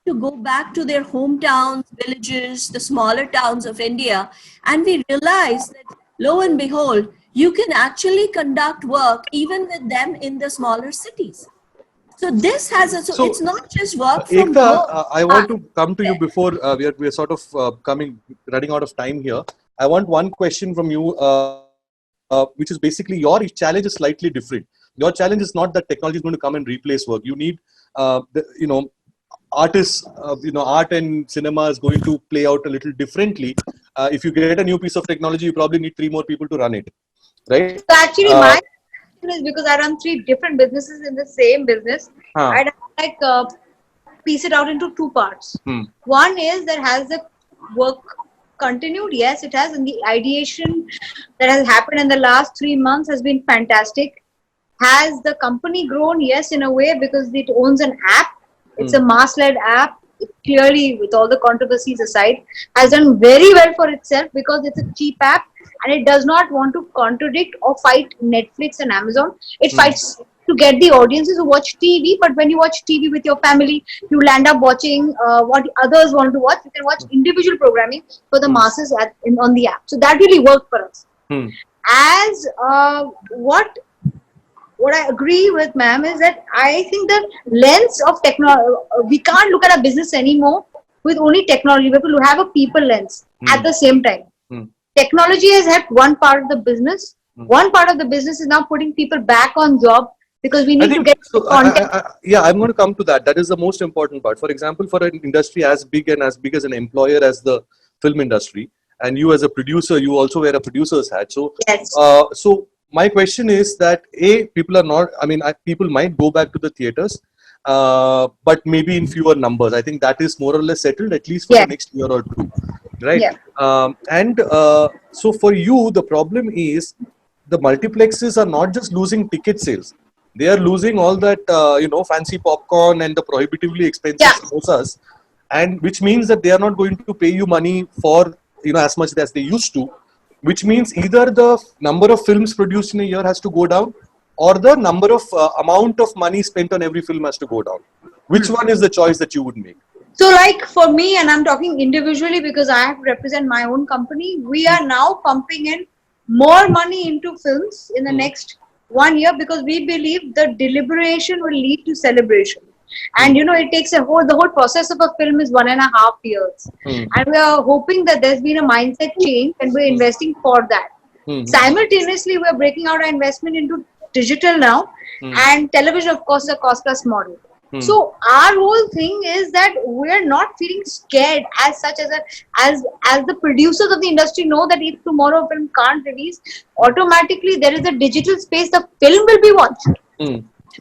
to go back to their hometowns, villages, the smaller towns of India. And we realized that, lo and behold, you can actually conduct work even with them in the smaller cities. So this has it's not just work from Ekta, I want to come to you before we are sort of running out of time here. I want one question from you, which is basically your challenge is slightly different. Your challenge is not that technology is going to come and replace work. You need, artists, art and cinema is going to play out a little differently. If you get a new piece of technology, you probably need 3 more people to run it, right? So actually, my question is, because I run 3 different businesses in the same business, I'd like piece it out into 2 parts. One is that has the work continued? Yes, it has, and the ideation that has happened in the last 3 months has been fantastic. Has the company grown? Yes, in a way, because it owns an app. It's a mass-led app. It clearly, with all the controversies aside, has done very well for itself because it's a cheap app and it does not want to contradict or fight Netflix and Amazon. It fights to get the audiences who watch TV, but when you watch TV with your family, you will end up watching what others want to watch. You can watch individual programming for the masses on the app. So that really worked for us. As what I agree with ma'am is that I think the lens of technology, we can't look at a business anymore with only technology. We have to have a people lens at the same time. Technology has helped one part of the business. One part of the business is now putting people back on job because we need to get content. I'm going to come to that. That is the most important part. For example, for an industry as big as an employer as the film industry, and you as a producer, you also wear a producer's hat. So, yes. My question is that people are not. I mean, people might go back to the theaters, but maybe in fewer numbers. I think that is more or less settled, at least for the next year or 2, right? So for you, the problem is the multiplexes are not just losing ticket sales; they are losing all that fancy popcorn and the prohibitively expensive samosas, and which means that they are not going to pay you money for as much as they used to. Which means either the number of films produced in a year has to go down, or the number of amount of money spent on every film has to go down. Which one is the choice that you would make? So, like for me, and I'm talking individually because I have to represent my own company, we are now pumping in more money into films in the next 1 year because we believe the deliberation will lead to celebration. And it takes the whole process of a film is 1.5 years. And we are hoping that there's been a mindset change and we're investing for that. Simultaneously, we're breaking out our investment into digital now, and television, of course, a cost plus model. So our whole thing is that we're not feeling scared as such as the producers of the industry know that if tomorrow a film can't release, automatically there is a digital space, the film will be watched.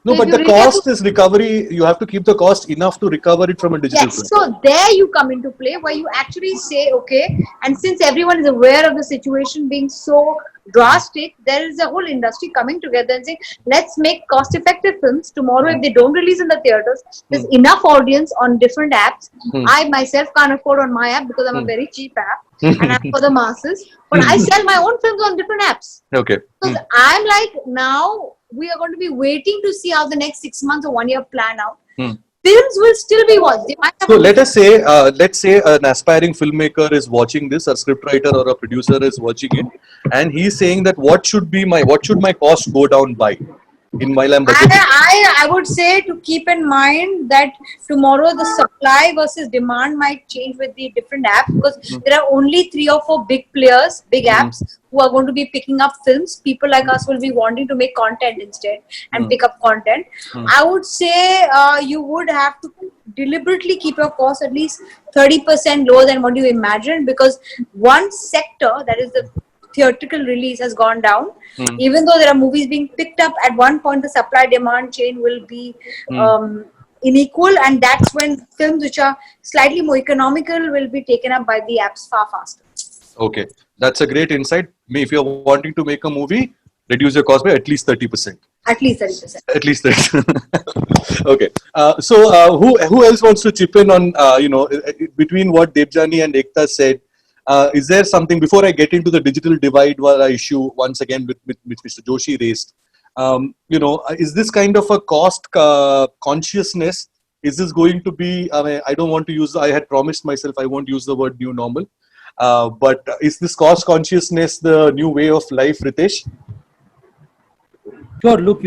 No, but the cost is recovery. You have to keep the cost enough to recover it from a digital place. So there you come into play where you actually say, okay, and since everyone is aware of the situation being so drastic, there is a whole industry coming together and saying, let's make cost-effective films. Tomorrow, if they don't release in the theaters, there's enough audience on different apps. I myself can't afford on my app because I'm a very cheap app and I'm for the masses. But I sell my own films on different apps. Okay. So I'm like, now we are going to be waiting to see how the next 6 months or 1 year plan out. Films will still be watched. So let's say an aspiring filmmaker is watching this, a scriptwriter or a producer is watching it, and he's saying that what should my cost go down by? I would say to keep in mind that tomorrow the supply versus demand might change with the different apps because there are only 3 or 4 big players, big apps who are going to be picking up films. People like us will be wanting to make content instead and pick up content. I would say you would have to deliberately keep your costs at least 30% lower than what you imagined because one sector, that is the theatrical release, has gone down. Even though there are movies being picked up, at one point the supply demand chain will be unequal, and that's when films which are slightly more economical will be taken up by the apps far faster. Okay, that's a great insight. If you're wanting to make a movie, reduce your cost by at least 30%. At least 30%. At least 30%. Okay. So who else wants to chip in on between what Debjani and Ekta said? Is there something, before I get into the digital divide issue once again with Mr. Joshi raised, is this kind of a cost consciousness? Is this going to be, I had promised myself I won't use the word new normal, but is this cost consciousness the new way of life, Ritesh? Sure, look,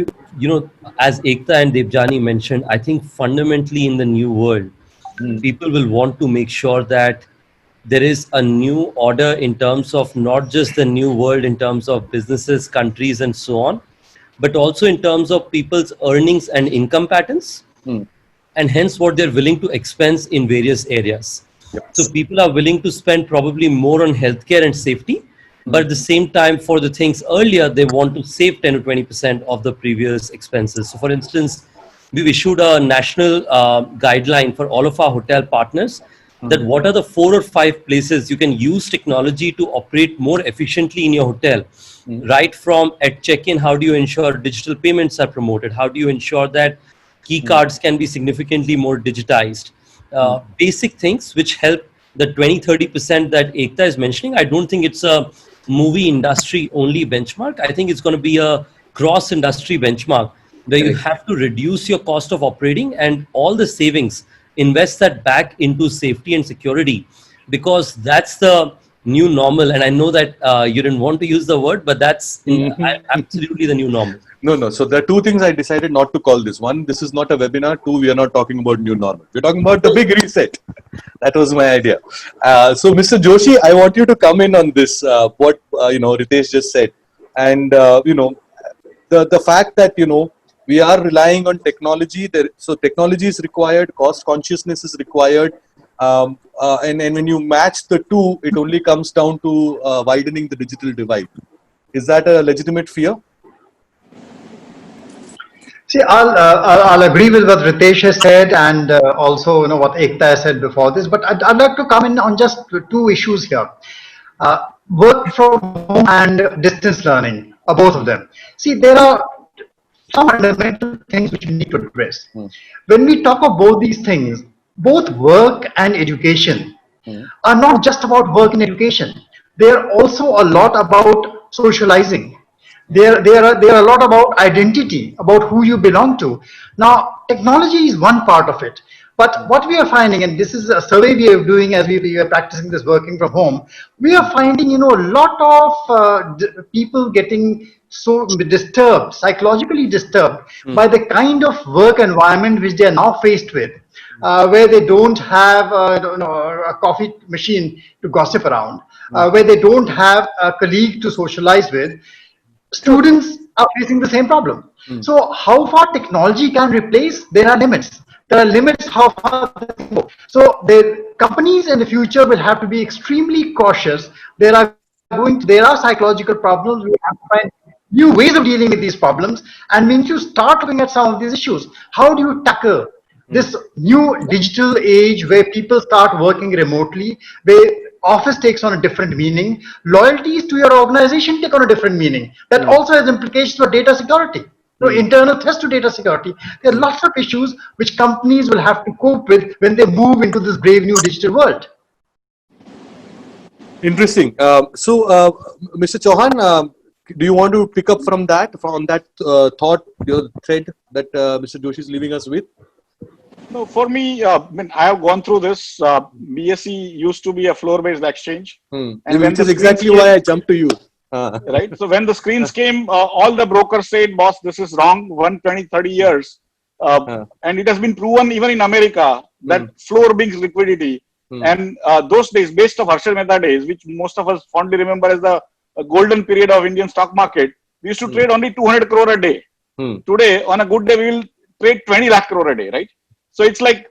as Ekta and Debjani mentioned, I think fundamentally in the new world, people will want to make sure that there is a new order in terms of not just the new world in terms of businesses, countries, and so on, but also in terms of people's earnings and income patterns. and hence what they're willing to expense in various areas. So people are willing to spend probably more on healthcare and safety, but at the same time, for the things earlier, they want to save 10 to 20% of the previous expenses. So for instance, we've issued a national guideline for all of our hotel partners that what are the 4 or 5 places you can use technology to operate more efficiently in your hotel. Right from at check-in, how do you ensure digital payments are promoted? How do you ensure that key cards can be significantly more digitized? Basic things which help the 20-30% that Ekta is mentioning. I don't think it's a movie industry only benchmark. I think it's going to be a cross industry benchmark where you have to reduce your cost of operating and all the savings, invest that back into safety and security, because that's the new normal. And I know that you didn't want to use the word, but that's absolutely the new normal. No. So there are 2 things I decided not to call this. 1, this is not a webinar. 2, we are not talking about new normal. We're talking about the big reset. That was my idea. So Mr. Joshi, I want you to come in on this, what, Ritesh just said. And, the fact that, we are relying on technology. So technology is required, cost consciousness is required. And when you match the 2, it only comes down to widening the digital divide. Is that a legitimate fear? See, I'll agree with what Ritesh has said, and also what Ekta has said before this. But I'd like to come in on just 2 issues here: work from home and distance learning, both of them. See, there are some fundamental things which we need to address. When we talk of both these things, both work and education are not just about work and education. They are also a lot about socializing. They are a lot about identity, about who you belong to. Now, technology is one part of it. But what we are finding, and this is a survey we are doing as we are practicing this working from home, we are finding, a lot of people getting so disturbed, psychologically disturbed by the kind of work environment which they are now faced with, where they don't have a coffee machine to gossip around, where they don't have a colleague to socialize with. Students are facing the same problem. So how far technology can replace, there are limits. There are limits how far they can go. So the companies in the future will have to be extremely cautious. There are psychological problems. We have to find new ways of dealing with these problems. And when you start looking at some of these issues, how do you tackle this new digital age where people start working remotely, where office takes on a different meaning, loyalties to your organization take on a different meaning. That also has implications for data security, internal threats to data security. There are lots of issues which companies will have to cope with when they move into this brave new digital world. Interesting. So, Mr. Chauhan, do you want to pick up from that thought, your thread that Mr. Joshi is leaving us with? No, for me, I have gone through this. BSE used to be a floor-based exchange, and which is exactly why I jumped to you. Right. So when the screens came, all the brokers said, "Boss, this is wrong." 20, 30 years, and it has been proven even in America that floor brings liquidity. And those days, based of Harshad Mehta days, which most of us fondly remember as the golden period of Indian stock market, we used to trade only 200 crore a day. Today, on a good day, we will trade 20 lakh crore a day. Right. So it's like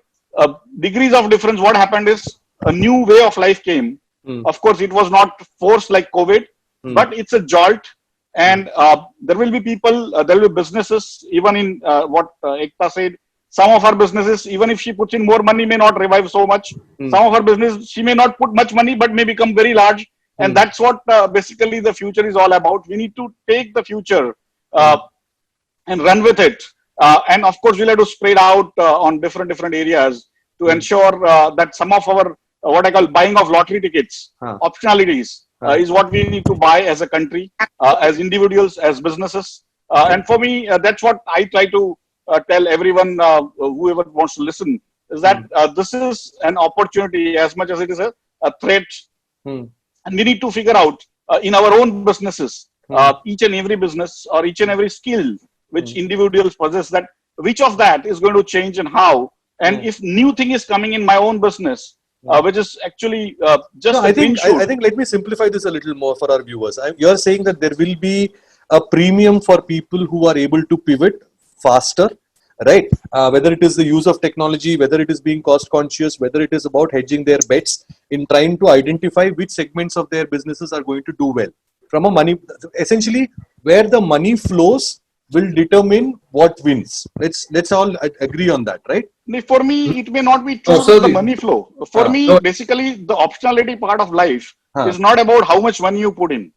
degrees of difference. What happened is a new way of life came. Of course, it was not forced like COVID, but it's a jolt. And there will be people, there will be businesses, even in what Ekta said, some of our businesses, even if she puts in more money, may not revive so much. Some of her business, she may not put much money, but may become very large. And that's what basically the future is all about. We need to take the future and run with it. And of course, we'll have to spread out on different areas to ensure that some of our, what I call buying of lottery tickets, optionalities, is what we need to buy as a country, as individuals, as businesses. And for me, that's what I try to tell everyone, whoever wants to listen, is that this is an opportunity as much as it is a threat. And we need to figure out in our own businesses, each and every business or each and every skill which individuals possess, that which of that is going to change and how. And if new thing is coming in my own business, which is actually just I think let me simplify this a little more for our viewers. You're saying that there will be a premium for people who are able to pivot faster, right? Whether it is the use of technology, whether it is being cost conscious, whether it is about hedging their bets in trying to identify which segments of their businesses are going to do well. From a money, essentially, where the money flows will determine what wins. Let's all agree on that, right? For me, it may not be true the money flow. For me, basically, the optionality part of life is not about how much money you put in.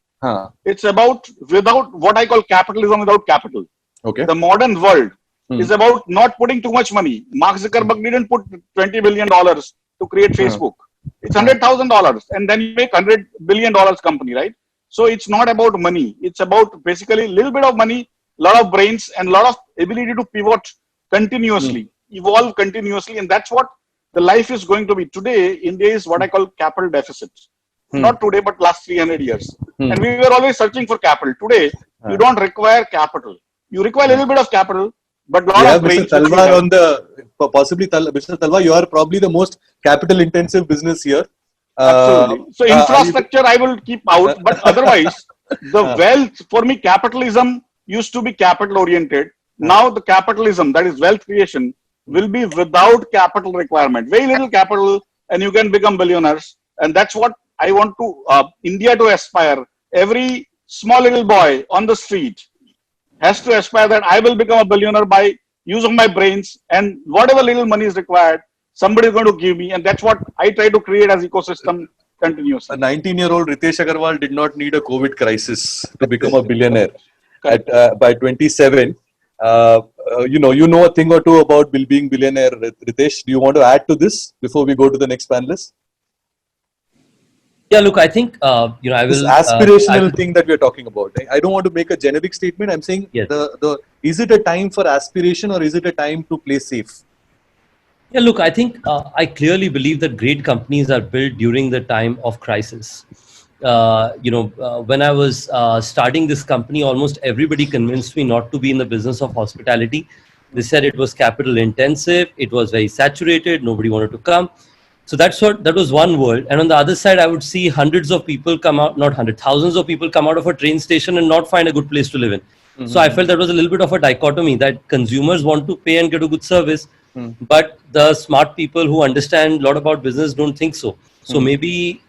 It's about without what I call capitalism without capital. Okay. The modern world is about not putting too much money. Mark Zuckerberg didn't put $20 billion to create Facebook. It's $100,000, and then you make $100 billion company, right? So it's not about money. It's about basically a little bit of money, lot of brains, and a lot of ability to pivot continuously, evolve continuously, and that's what the life is going to be. Today, India is what I call capital deficit. Not today, but last 300 years. And we were always searching for capital. Today, you don't require capital. You require a little bit of capital, but a lot of brains. Mr. Talwar on the, possibly, Mr. Talwar, you are probably the most capital intensive business here. Absolutely. So infrastructure I will keep out, but otherwise, the wealth, for me, capitalism used to be capital oriented. Now the capitalism, that is wealth creation, will be without capital requirement. Very little capital and you can become billionaires. And that's what I want to India to aspire. Every small little boy on the street has to aspire that I will become a billionaire by use of my brains, and whatever little money is required, somebody is going to give me. And that's what I try to create as ecosystem continuously. A 19-year-old Ritesh Agarwal did not need a COVID crisis to become a billionaire. By 27, you know a thing or two about being billionaire. Ritesh, do you want to add to this before we go to the next panelist? Yeah, look, I think I will. This aspirational thing that we are talking about. I don't want to make a generic statement. I'm saying, yes. Is it a time for aspiration or is it a time to play safe? Yeah, look, I think I clearly believe that great companies are built during the time of crisis. When I was starting this company, almost everybody convinced me not to be in the business of hospitality. They said it was capital intensive, it was very saturated, nobody wanted to come. So that was one world. And on the other side, I would see hundreds of people come out, not hundreds, thousands of people come out of a train station and not find a good place to live in. Mm-hmm. So I felt that was a little bit of a dichotomy, that consumers want to pay and get a good service, but the smart people who understand a lot about business don't think so. So maybe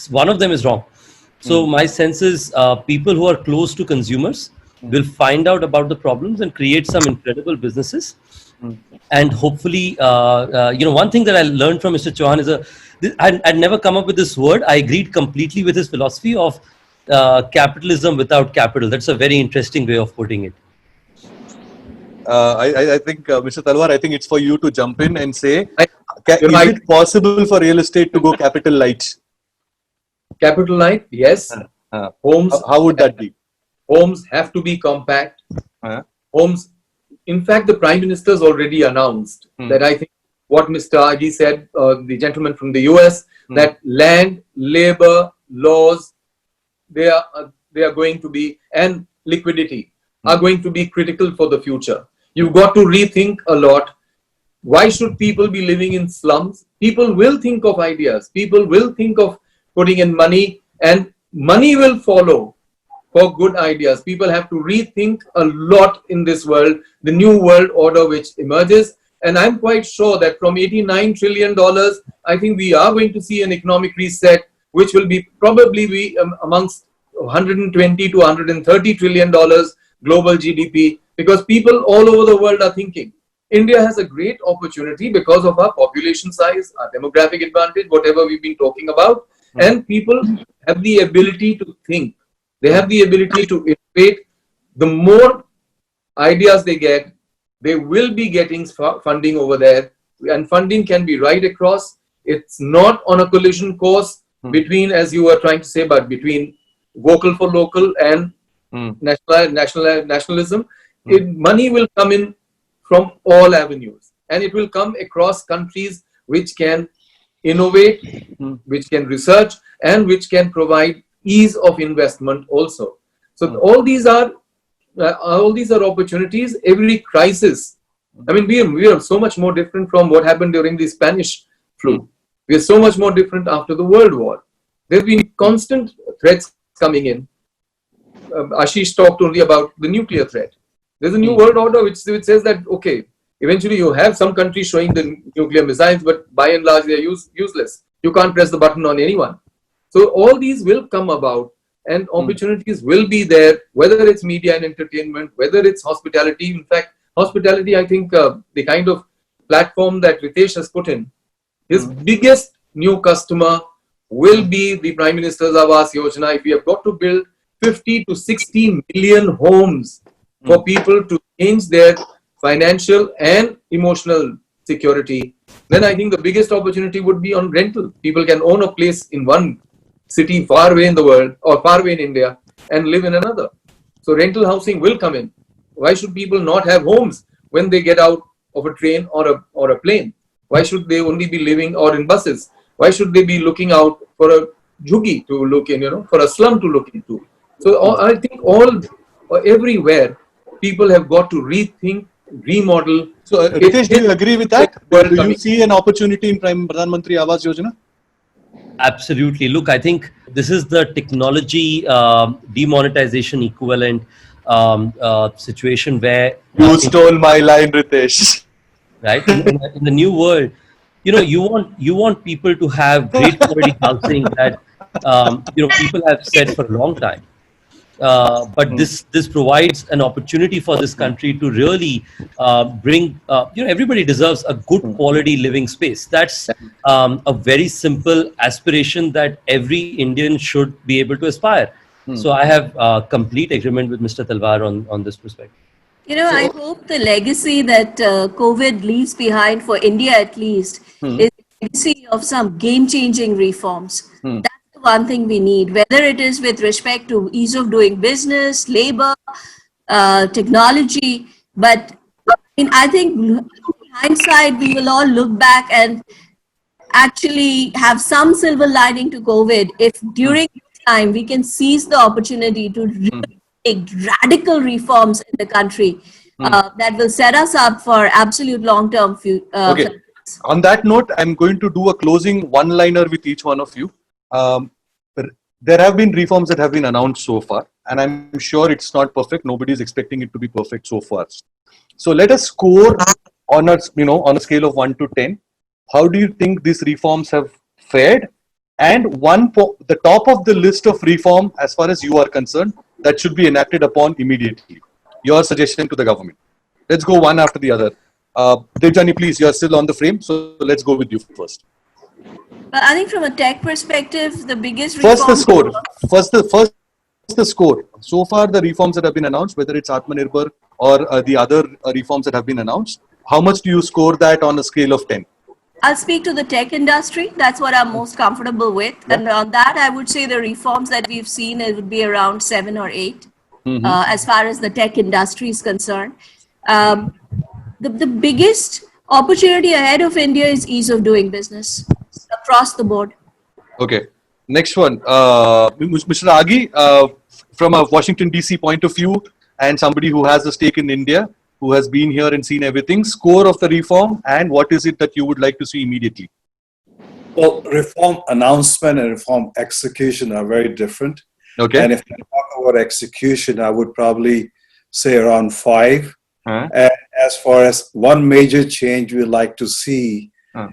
one of them is wrong. So my sense is people who are close to consumers will find out about the problems and create some incredible businesses. And hopefully, one thing that I learned from Mr. Chauhan is I'd never come up with this word. I agreed completely with his philosophy of capitalism without capital. That's a very interesting way of putting it. I think, Mr. Talwar, I think it's for you to jump in and say, is it possible for real estate to go capital light? Capital light, yes. Homes. How would that be? Homes have to be compact. Homes. In fact, the Prime Minister has already announced that I think what Mr. Aghi said, the gentleman from the US, that land, labor, laws, they are going to be, and liquidity are going to be critical for the future. You've got to rethink a lot. Why should people be living in slums? People will think of ideas. People will think of putting in money, and money will follow for good ideas. People have to rethink a lot in this world, the new world order which emerges. And I'm quite sure that from $89 trillion, I think we are going to see an economic reset, which will be probably amongst 120 to 130 trillion dollars global GDP, because people all over the world are thinking. India has a great opportunity because of our population size, our demographic advantage, whatever we've been talking about. And people have the ability to think. They have the ability to innovate. The more ideas they get, they will be getting funding over there. And funding can be right across. It's not on a collision course between, as you were trying to say, but between vocal for local and nationalism. Money will come in from all avenues. And it will come across countries which can innovate, which can research, and which can provide ease of investment also. So all these are opportunities. Every crisis, I mean, we are so much more different from what happened during the Spanish flu. We are so much more different after the World War. There have been constant threats coming in. Ashish talked only about the nuclear threat. There's a new world order which says that, okay, Eventually, you have some countries showing the nuclear missiles, but by and large, they're useless. You can't press the button on anyone. So all these will come about, and opportunities will be there, whether it's media and entertainment, whether it's hospitality. In fact, hospitality, I think the kind of platform that Ritesh has put in, his biggest new customer will be the Prime Minister's Awas Yojana. If we have got to build 50 to 60 million homes for people to change their financial and emotional security, then I think the biggest opportunity would be on rental. People can own a place in one city far away in the world or far away in India and live in another. So rental housing will come in. Why should people not have homes when they get out of a train or a plane? Why should they only be living or in buses? Why should they be looking out for a jhuggi to look in, for a slum to look into? So I think everywhere, people have got to rethink, remodel. So Ritesh, do you agree with that? Do you see an opportunity in Pradhan Mantri Awas Yojana? Absolutely. Look, I think this is the technology demonetization equivalent situation where you stole my line, Ritesh. Right in the new world, you want people to have great quality housing that people have said for a long time. But this provides an opportunity for this country to really bring, everybody deserves a good quality living space. That's a very simple aspiration that every Indian should be able to aspire. So I have complete agreement with Mr. Talwar on this perspective. I hope the legacy that COVID leaves behind for India at least is a legacy of some game-changing reforms. That's the one thing we need, whether it is with respect to ease of doing business, labor, technology. But I think in hindsight, we will all look back and actually have some silver lining to COVID if during this time we can seize the opportunity to really radical reforms in the country that will set us up for absolute long-term future. Okay. On that note, I'm going to do a closing one-liner with each one of you. There have been reforms that have been announced so far, and I'm sure it's not perfect. Nobody is expecting it to be perfect so far. So let us score on a scale of 1 to 10. How do you think these reforms have fared? And the top of the list of reform, as far as you are concerned, that should be enacted upon immediately. Your suggestion to the government. Let's go one after the other. Debjani, please, you're still on the frame, so let's go with you first. But I think from a tech perspective, the biggest reform... First the score. So far, the reforms that have been announced, whether it's Atmanirbhar or the other reforms that have been announced, how much do you score that on a scale of 10? I'll speak to the tech industry. That's what I'm most comfortable with. Yeah. And on that, I would say the reforms that we've seen, it would be around 7 or 8 as far as the tech industry is concerned. The biggest opportunity ahead of India is ease of doing business across the board. Okay. Next one. Mr. Aghi, from a Washington, D.C. point of view, and somebody who has a stake in India, who has been here and seen everything, score of the reform, and what is it that you would like to see immediately? Well, reform announcement and reform execution are very different. Okay. And if I talk about execution, I would probably say around 5. And as far as one major change we'd like to see,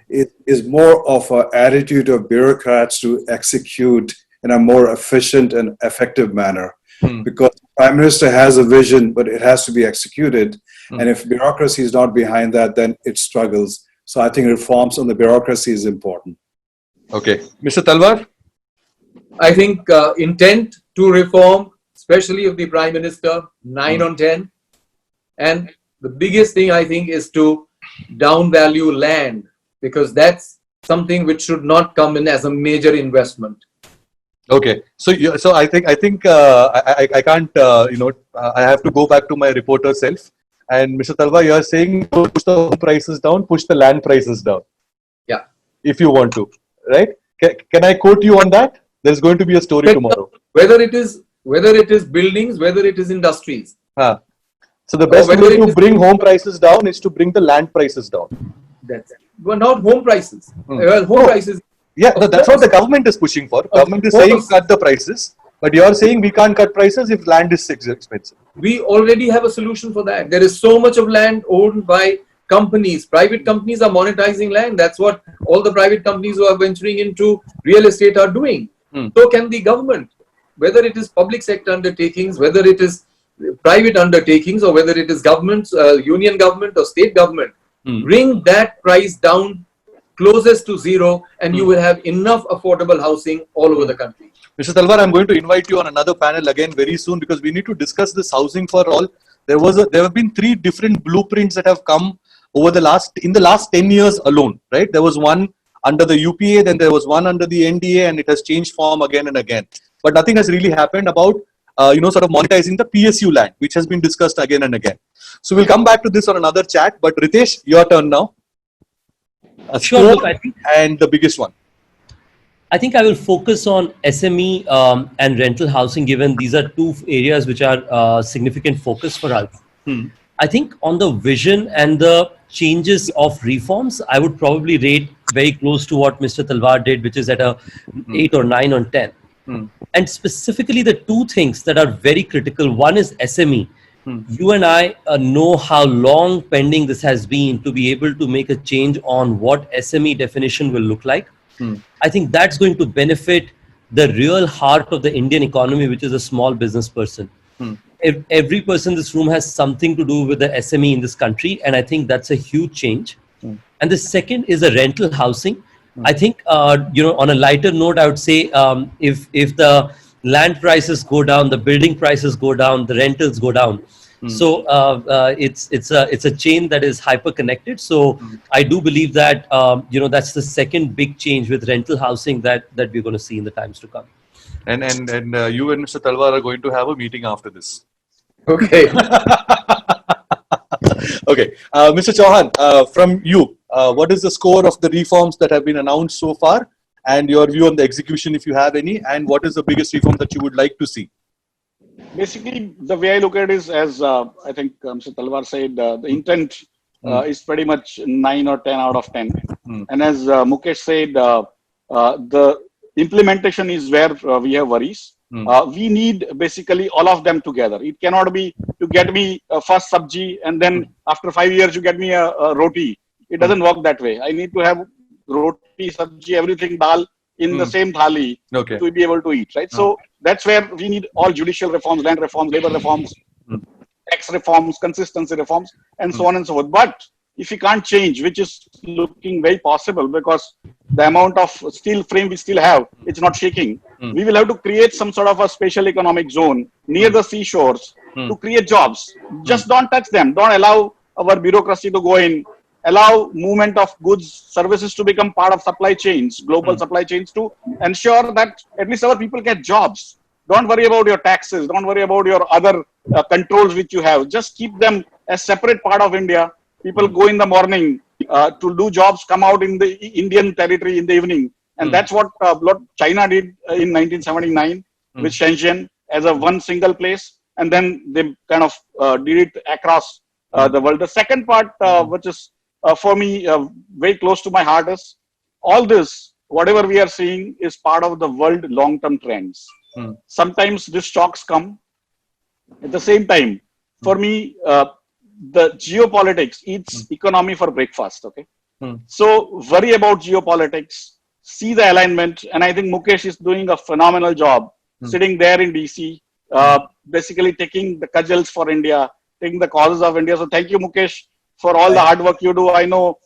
it is more of an attitude of bureaucrats to execute in a more efficient and effective manner. Because the Prime Minister has a vision, but it has to be executed. And if bureaucracy is not behind that, then it struggles. So I think reforms on the bureaucracy is important. Okay. Mr. Talwar? I think intent to reform, especially of the Prime Minister, 9 on 10. And the biggest thing I think is to downvalue land, because that's something which should not come in as a major investment. Okay, so I think I can't I have to go back to my reporter self. And Mr. Talwar, you are saying push the home prices down, push the land prices down. Yeah, if you want to, right? Can I quote you on that? There's going to be a story tomorrow. Whether it is buildings, whether it is industries. So the best way to bring home prices down is to bring the land prices down. That's it. Well, not home prices. Well, home prices. Yeah, that's what the government is pushing for. Government is saying cut the prices, but you are saying we can't cut prices if land is expensive. We already have a solution for that. There is so much of land owned by companies, private companies are monetizing land. That's what all the private companies who are venturing into real estate are doing. So can the government, whether it is public sector undertakings, whether it is private undertakings, or whether it is governments, union government or state government, bring that price down closest to zero, and you will have enough affordable housing all over the country. Mr. Talwar, I'm going to invite you on another panel again very soon, because we need to discuss this housing for all. There have been 3 different blueprints that have come over in the last 10 years alone, right? There was one under the UPA, then there was one under the NDA, and it has changed form again and again. But nothing has really happened about, sort of monetizing the PSU land, which has been discussed again and again. So we'll come back to this on another chat. But Ritesh, your turn now. Sure, look, I think, and the biggest one. I think I will focus on SME and rental housing, given these are 2 areas which are significant focus for us. I think on the vision and the changes of reforms, I would probably rate very close to what Mr. Talwar did, which is at a 8 or 9 on 10. And specifically the 2 things that are very critical. One is SME. You and I know how long pending this has been to be able to make a change on what SME definition will look like. I think that's going to benefit the real heart of the Indian economy, which is a small business person. Every person in this room has something to do with the SME in this country, and I think that's a huge change. And the second is a rental housing. I think, on a lighter note, I would say if the land prices go down, the building prices go down, the rentals go down. So it's a chain that is hyper connected. So I do believe that that's the second big change with rental housing that we're going to see in the times to come. And you and Mr. Talwar are going to have a meeting after this. Okay. Okay, Mr. Chauhan, from you, what is the score of the reforms that have been announced so far, and your view on the execution, if you have any, and what is the biggest reform that you would like to see? Basically, the way I look at it is, as I think Mr. Talwar said, the intent is pretty much 9 or 10 out of 10. And as Mukesh said, the implementation is where we have worries. We need basically all of them together. It cannot be to get me a first sabji and then after 5 years you get me a roti. It doesn't work that way. I need to have roti, sabji, everything dal in the same thali to be able to eat, right? So that's where we need all judicial reforms, land reforms, labor reforms, tax reforms, consistency reforms, and so on and so forth. But if we can't change, which is looking very possible because the amount of steel frame we still have, it's not shaking. We will have to create some sort of a special economic zone near the seashores to create jobs. Just don't touch them. Don't allow our bureaucracy to go in. Allow movement of goods, services to become part of supply chains, global supply chains, to ensure that at least our people get jobs. Don't worry about your taxes. Don't worry about your other controls which you have. Just keep them as separate part of India. People go in the morning to do jobs, come out in the Indian territory in the evening. And that's what China did in 1979 with Shenzhen as a one single place. And then they kind of did it across the world. The second part, which is for me very close to my heart, is all this, whatever we are seeing is part of the world long-term trends. Sometimes these shocks come. At the same time, for me, the geopolitics eats economy for breakfast. Okay, so worry about geopolitics, see the alignment, and I think Mukesh is doing a phenomenal job sitting there in DC, basically taking the cudgels for India, taking the causes of India. So thank you, Mukesh, for all the hard work you do. I know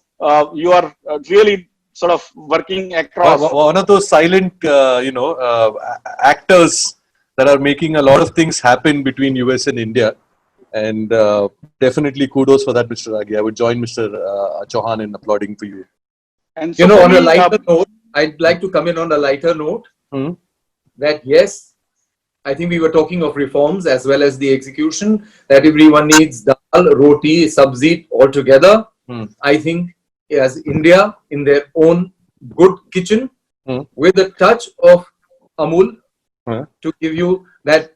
you are really sort of working across. One of those silent, actors that are making a lot of things happen between US and India. And definitely kudos for that, Mr. Aghi. I would join Mr. Chauhan in applauding for you. And so on a lighter note, I'd like to come in on a lighter note that yes, I think we were talking of reforms as well as the execution, that everyone needs dal, roti, sabzi all together. I think as India in their own good kitchen with a touch of Amul to give you that,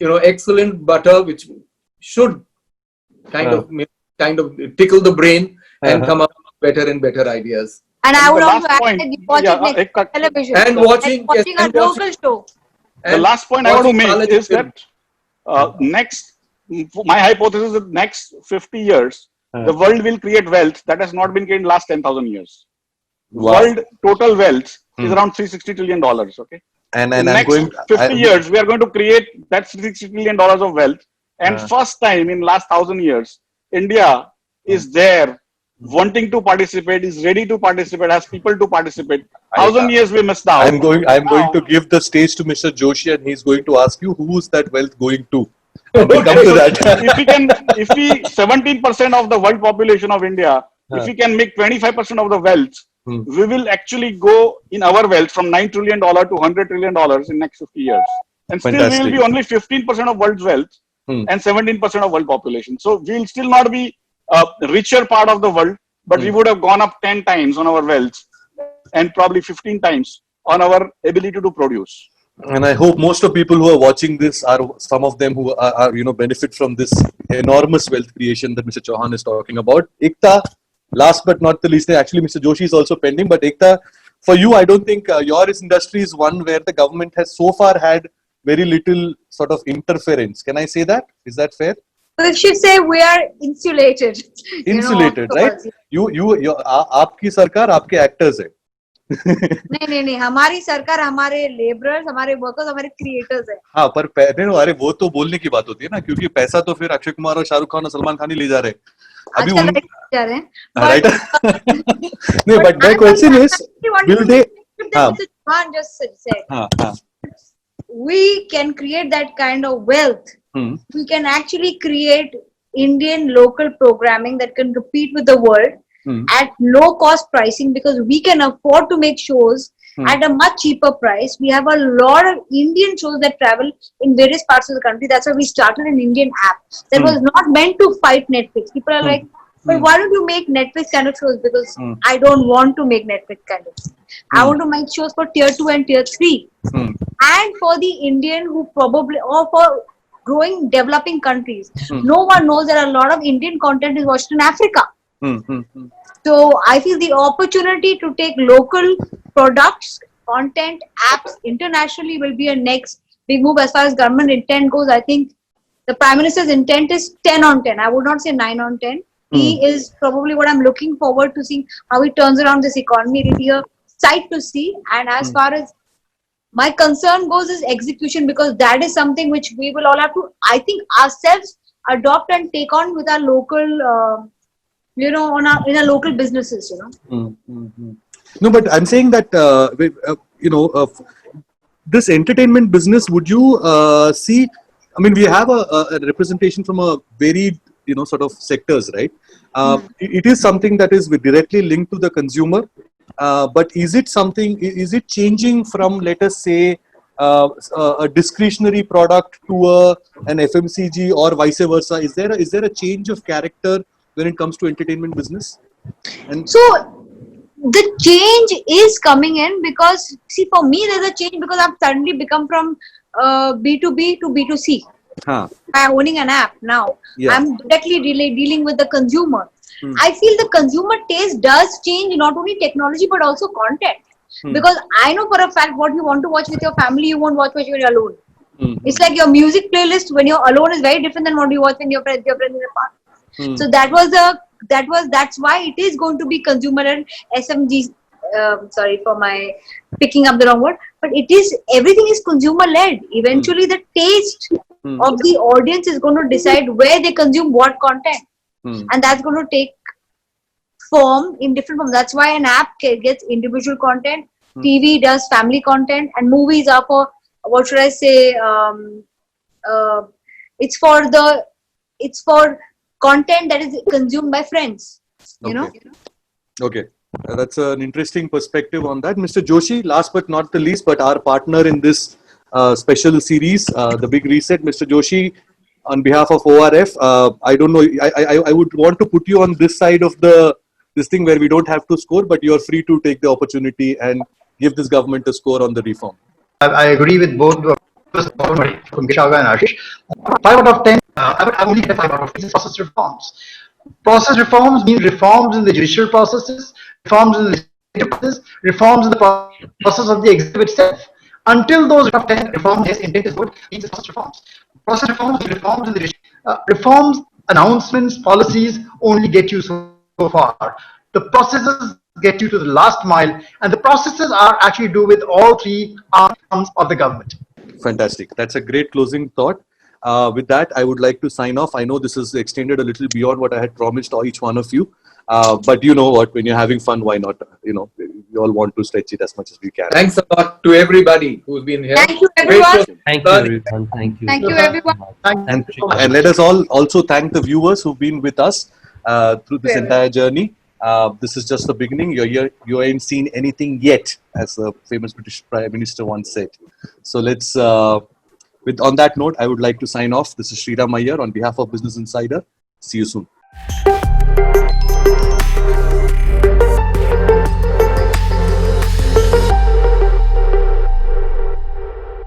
excellent butter which should kind of tickle the brain and come up with better and better ideas. And I would also add that you watch it next television and watching a local show. The last point I want to make is that my hypothesis is that next 50 years the world will create wealth that has not been created in the last 10,000 years. Wow. World total wealth is around $360 trillion. Okay. And in next 50 years, we are going to create that $360 trillion of wealth. And first time in last 1,000 years, India is there, wanting to participate, is ready to participate, has people to participate. 1,000 years we missed out. I'm going to give the stage to Mr. Joshi, and he's going to ask you who's that wealth going to. And we'll come to that. if we 17% of the world population of India, if we can make 25% of the wealth, we will actually go in our wealth from $9 trillion to $100 trillion in next 50 years. And still we will be only 15% of world's wealth and 17% of world population. So we will still not be a richer part of the world, but we would have gone up 10 times on our wealth and probably 15 times on our ability to produce. And I hope most of people who are watching this are some of them who are benefit from this enormous wealth creation that Mr. Chauhan is talking about. Ekta, last but not the least, actually Mr. Joshi is also pending, but Ekta, for you, I don't think your industry is one where the government has so far had very little sort of interference. Can I say that? Is that fair? We should say we are insulated. Insulated, right? आपकी सरकार आपके actors है. नहीं हमारी सरकार हमारे labourers, हमारे workers, हमारे क्रिएटर्स है. हाँ, पर अरे वो तो बोलने की बात होती है ना, क्योंकि पैसा तो फिर अक्षय कुमार और शाहरुख खान और सलमान खान ही ले जा रहे हैं. अभी उन जा रहे हैं. नहीं, but my question is, will they? Just said. We can create that kind of wealth. We can actually create Indian local programming that can compete with the world at low cost pricing, because we can afford to make shows at a much cheaper price. We have a lot of Indian shows that travel in various parts of the country. That's why we started an Indian app that was not meant to fight Netflix. People are like, but why don't you make Netflix kind of shows? Because I don't want to make Netflix kind of shows. I want to make shows for tier 2 and tier 3 and for the Indian who probably, or for growing developing countries. No one knows that a lot of Indian content is watched in Africa. So I feel the opportunity to take local products, content, apps internationally will be a next big move. As far as government intent goes, I think the Prime Minister's intent is 10 on 10. I would not say 9 on 10. He is probably what I'm looking forward to seeing how he turns around this economy. It will be a sight to see. And as far as my concern goes is execution, because that is something which we will all have to, I think, ourselves adopt and take on with our local, in our local businesses, No, but I'm saying that, this entertainment business, would you see, I mean, we have a representation from a varied, sort of sectors, right? It is something that is directly linked to the consumer. But is it changing from, let us say, a discretionary product to an FMCG or vice versa? Is there a change of character when it comes to entertainment business? And so the change is coming in, because see, for me there's a change because I've suddenly become from B2B to B2C. By owning an app now, I'm directly dealing with the consumer. I feel the consumer taste does change, not only technology but also content. Because I know for a fact what you want to watch with your family, you won't watch when you're alone. It's like your music playlist when you're alone is very different than what you watch when your friends in the park. So that's why it is going to be consumer and SMG. Sorry for my picking up the wrong word, but everything is consumer led. Eventually the taste of the audience is going to decide where they consume what content. And that's going to take form in different forms. That's why an app gets individual content, TV does family content, and movies are for, what should I say, it's for content that is consumed by friends, Okay. That's an interesting perspective on that. Mr. Joshi, last but not the least, but our partner in this special series, The Big Reset, Mr. Joshi, on behalf of ORF, I don't know, I would want to put you on this side of this thing where we don't have to score, but you're free to take the opportunity and give this government a score on the reform. I agree with both from Mukesh and Ashish. 5 out of 10, I would only get 5 out of 10 process reforms. Process reforms mean reforms in the judicial processes, reforms in the legislative process, reforms in the process of the executive itself. Until those 10 reforms, yes, intent is good, means process reforms. Process reforms mean reforms in the reforms announcements, policies only get you so far. The processes get you to the last mile, and the processes are actually do with all three arms of the government. Fantastic. That's a great closing thought. With that, I would like to sign off. I know this is extended a little beyond what I had promised each one of you. But you know what, when you're having fun, why not? You know, we all want to stretch it as much as we can. Thanks a lot to everybody who's been here. Thank you, everyone. Thank you, everyone. Thank you. Thank you, everyone. Thank you so much. And let us all also thank the viewers who've been with us through this entire journey. This is just the beginning. You ain't seen anything yet, as the famous British Prime Minister once said. So let's, on that note, I would like to sign off. This is Sriram Iyer on behalf of Business Insider. See you soon.